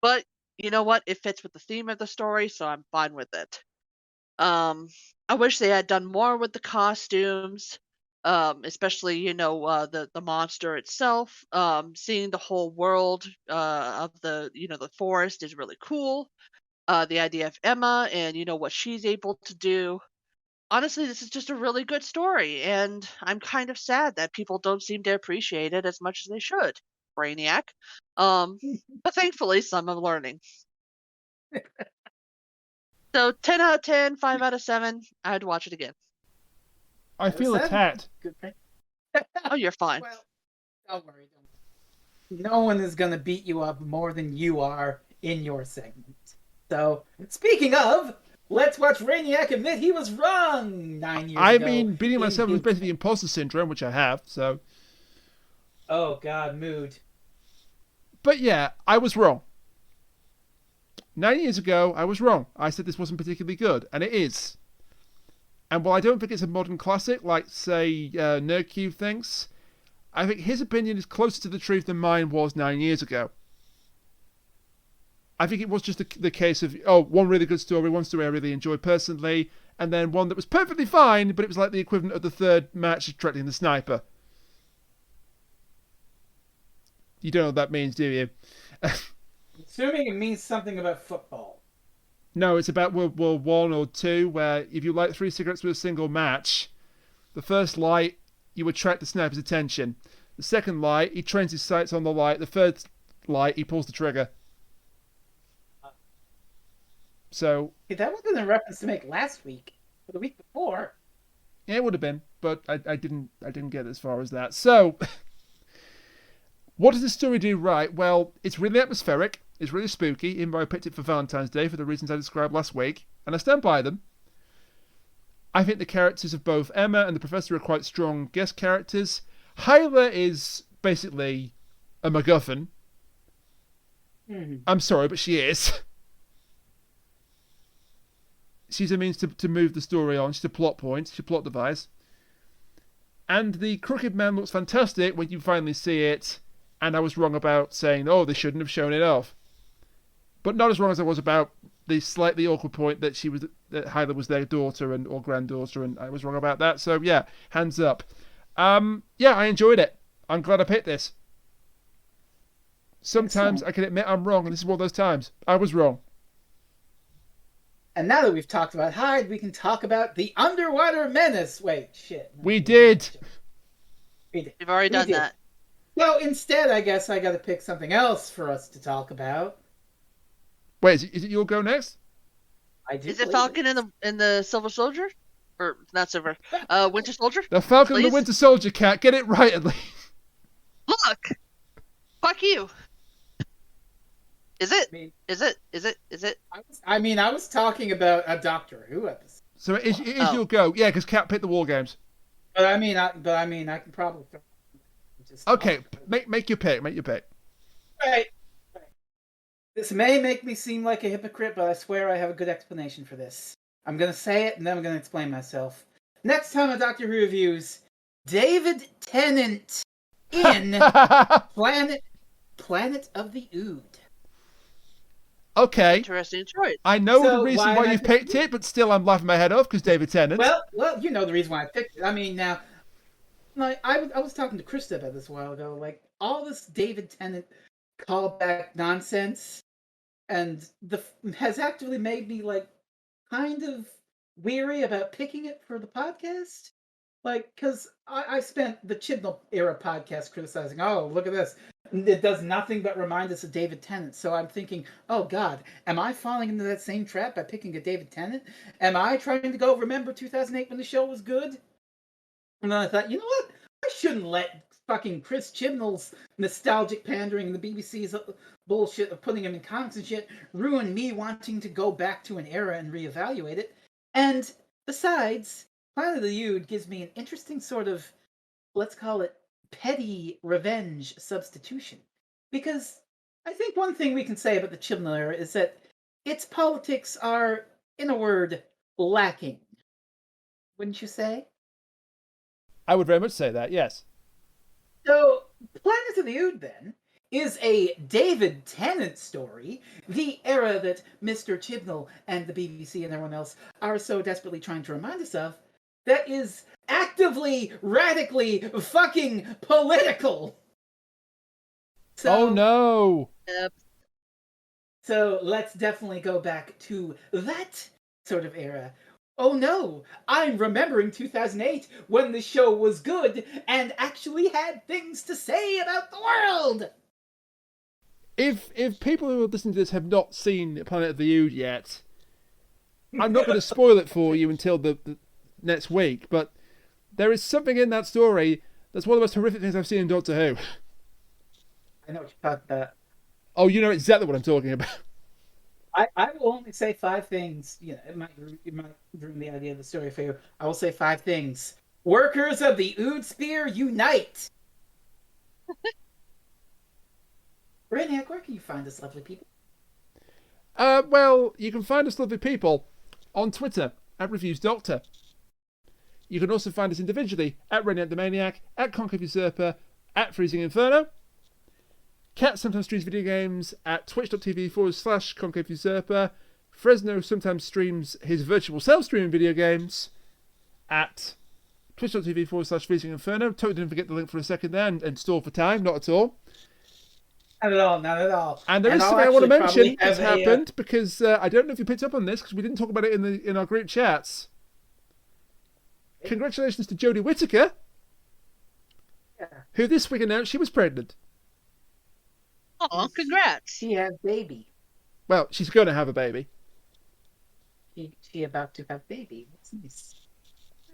But you know what? It fits with the theme of the story, so I'm fine with it. I wish they had done more with the costumes, especially the monster itself. Seeing the whole world of the forest is really cool. The idea of Emma and what she's able to do. Honestly, this is just a really good story, and I'm kind of sad that people don't seem to appreciate it as much as they should. Brainiac. But thankfully, some are learning. So 10 out of 10, 5 out of 7. I'd watch it again. I feel attacked. Good thing. Oh, you're fine. Well, don't worry. No one is going to beat you up more than you are in your segment. So, speaking of, let's watch Brainiac admit he was wrong 9 years ago. I mean, beating myself is basically imposter syndrome, which I have, so... Oh, God, mood. But yeah, I was wrong. 9 years ago, I was wrong. I said this wasn't particularly good, and it is. And while I don't think it's a modern classic like, say, Nerdcube thinks, I think his opinion is closer to the truth than mine was 9 years ago. I think it was just the case of, one really good story, one story I really enjoyed personally, and then one that was perfectly fine, but it was like the equivalent of the third match attracting the sniper. You don't know what that means, do you? Assuming it means something about football. No, it's about World War One or Two, where if you light 3 cigarettes with a single match, the first light, you attract the sniper's attention. The second light, he trains his sights on the light. The third light, he pulls the trigger. So... That wasn't a reference to make last week, or the week before. Yeah, it would have been, but I didn't get as far as that. So, what does this story do right? Well, it's really atmospheric. It's really spooky, even though I picked it for Valentine's Day for the reasons I described last week, and I stand by them. I think the characters of both Emma and the Professor are quite strong guest characters. Hyla is basically a MacGuffin. I'm sorry, but she is. She's a means to move the story on. She's a plot point. She's a plot device. And the Crooked Man looks fantastic when you finally see it, and I was wrong about saying, they shouldn't have shown it off. But not as wrong as I was about the slightly awkward point that Hyla was their daughter or granddaughter, and I was wrong about that. So yeah, hands up. I enjoyed it. I'm glad I picked this. Sometimes I can admit I'm wrong, and this is one of those times. I was wrong. And now that we've talked about Hyde, we can talk about the Underwater Menace. Wait, shit. We did. You've already done that. Well, instead, I guess I got to pick something else for us to talk about. Wait, is it your go next? Is it Falcon and the Silver Soldier? Or, not Silver, Winter Soldier? The Falcon and the Winter Soldier, Cat. Get it right, at least. Look! Fuck you! Is it? I was talking about a Doctor Who episode. So it is your go. Yeah, because Cat picked the War Games. But I can probably... Okay, make your pick. Make your pick. Right. This may make me seem like a hypocrite, but I swear I have a good explanation for this. I'm going to say it, and then I'm going to explain myself. Next time on Doctor Who Reviews, David Tennant in Planet of the Ood. Okay. Interesting choice. I know the reason why you've picked it, but still I'm laughing my head off because David Tennant. Well, you know the reason why I picked it. I mean, now, like I was talking to Krista about this a while ago. Like all this David Tennant callback nonsense, and has actually made me like kind of weary about picking it for the podcast. Like, because I spent the Chibnall era podcast criticizing, look at this. It does nothing but remind us of David Tennant. So I'm thinking, oh God, am I falling into that same trap by picking a David Tennant? Am I trying to go remember 2008 when the show was good? And then I thought, you know what? I shouldn't let fucking Chris Chibnall's nostalgic pandering and the BBC's bullshit of putting him in comics and shit ruin me wanting to go back to an era and reevaluate it. And besides, Planet of the Ood gives me an interesting sort of, let's call it, petty revenge substitution. Because I think one thing we can say about the Chibnall era is that its politics are, in a word, lacking. Wouldn't you say? I would very much say that, yes. So, Planet of the Ood, then, is a David Tennant story, the era that Mr. Chibnall and the BBC and everyone else are so desperately trying to remind us of, that is actively, radically fucking political. So, oh no! So let's definitely go back to that sort of era. Oh no, I'm remembering 2008 when the show was good and actually had things to say about the world! If people who are listening to this have not seen Planet of the Ood yet, I'm not going to spoil it for you until the next week, but there is something in that story that's one of the most horrific things I've seen in Doctor Who. I know what you're talking about. Oh, you know exactly what I'm talking about. I will only say 5 things. You know, it might ruin the idea of the story for you. I will say 5 things. Workers of the Ood Spear, unite! Brainiac, where can you find us lovely people? Well, you can find us lovely people on Twitter @ReviewsDoctor. You can also find us individually at Radiant the Maniac, at Concave Usurper, at Freezing Inferno. Cat sometimes streams video games at twitch.tv/Concave Usurper. Frezno sometimes streams his virtual self streaming video games at twitch.tv/Freezing Inferno. Totally didn't forget the link for a second there and stall for time, not at all. Not at all, not at all. And there is something I want to mention that's happened because I don't know if you picked up on this because we didn't talk about it in our group chats. Congratulations to Jodie Whittaker, who this week announced she was pregnant. Oh, congrats! She had baby. Well, she's going to have a baby. She about to have baby. That's nice.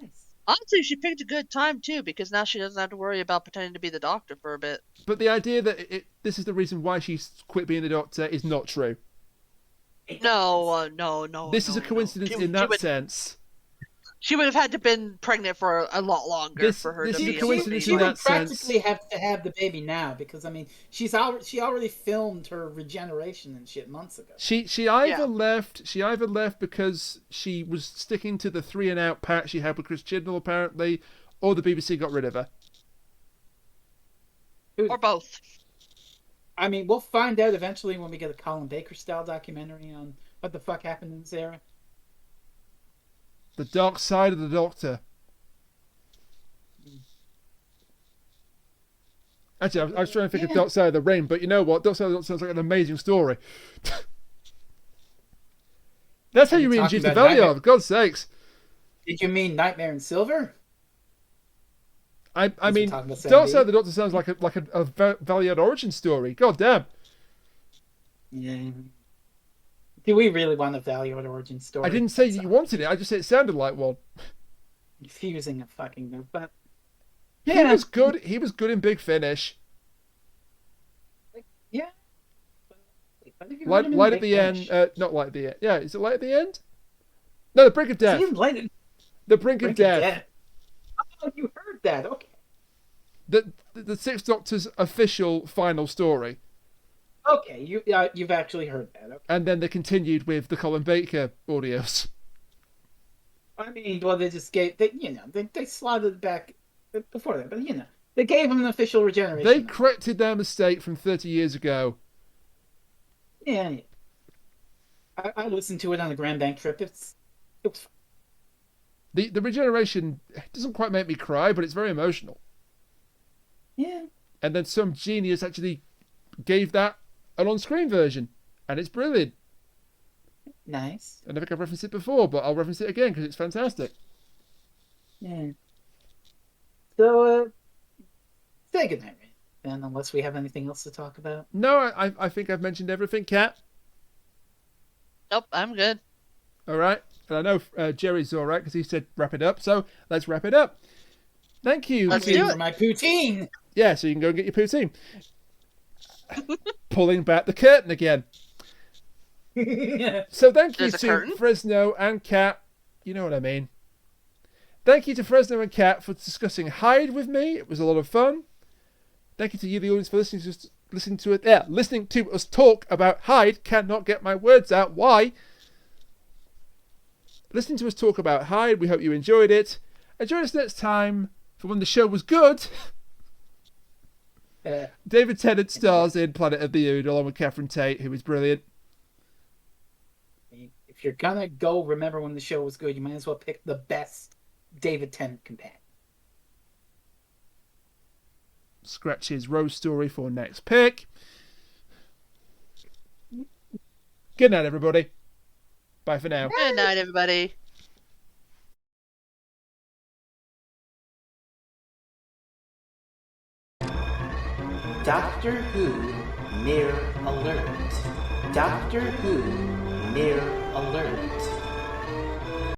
Nice. Honestly, she picked a good time too because now she doesn't have to worry about pretending to be the Doctor for a bit. But the idea that this is the reason why she's quit being the Doctor is not true. No. This is a coincidence in that sense. She would have had to been pregnant for a lot longer for her to be a coincidence in that sense. She would practically have to have the baby now because I mean she already filmed her regeneration and shit months ago. She either left because she was sticking to the 3 and out pact she had with Chris Chibnall apparently, or the BBC got rid of her. Or both. I mean, we'll find out eventually when we get a Colin Baker style documentary on what the fuck happened in this era. The dark side of the Doctor. Actually, I was trying to think of Dark Side of the Rain, but you know what? Dark Side of the Doctor sounds like an amazing story. That's how you reintroduce the Valiant, for God's sakes. Did you mean Nightmare in Silver? I mean, Dark Side of the Doctor sounds like a Valiant origin story. God damn. Yeah. Do we really want a Valiant origin story? I didn't say you wanted it. I just said it sounded like one. Confusing a fucking move, but yeah, he was good. He was good in Big Finish. Yeah. Light at the end. Not Light at the end. Yeah, is it Light at the end? No, The Brink of Death. The Brink of Death. Oh, you heard that? Okay. The Sixth Doctor's official final story. Okay, you've actually heard that. Okay. And then they continued with the Colin Baker audios. I mean, well, they just gave they slotted it back before that, but they gave him an official regeneration. They corrected their mistake from 30 years ago. Yeah. I listened to it on the Grand Bank trip. It was fun. The regeneration doesn't quite make me cry, but it's very emotional. Yeah. And then some genius actually gave that an on-screen version, and it's brilliant. Nice. I don't think I've referenced it before, but I'll reference it again because it's fantastic. Yeah. So, say goodnight, then, unless we have anything else to talk about. No, I think I've mentioned everything, Kat. Nope, I'm good. All right. And I know Jerry's all right because he said wrap it up, so let's wrap it up. Thank you. Let's do it. For my poutine. Yeah, so you can go and get your poutine. Pulling back the curtain again. So thank you to Frezno and Kat. You know what I mean. Thank you to Frezno and Kat for discussing Hyde with me. It was a lot of fun. Thank you to you, the audience, for listening to us talk about Hyde. Cannot get my words out. Why? Listening to us talk about Hyde. We hope you enjoyed it. And join us next time for when the show was good. David Tennant stars in Planet of the Ood along with Catherine Tate, who is brilliant. If you're gonna go remember when the show was good, you might as well pick the best David Tennant companion. Scratch his Rose story for next pick. Good night, everybody. Bye for now. Good night, everybody. Doctor Who Mirror Alert. Doctor Who Mirror Alert.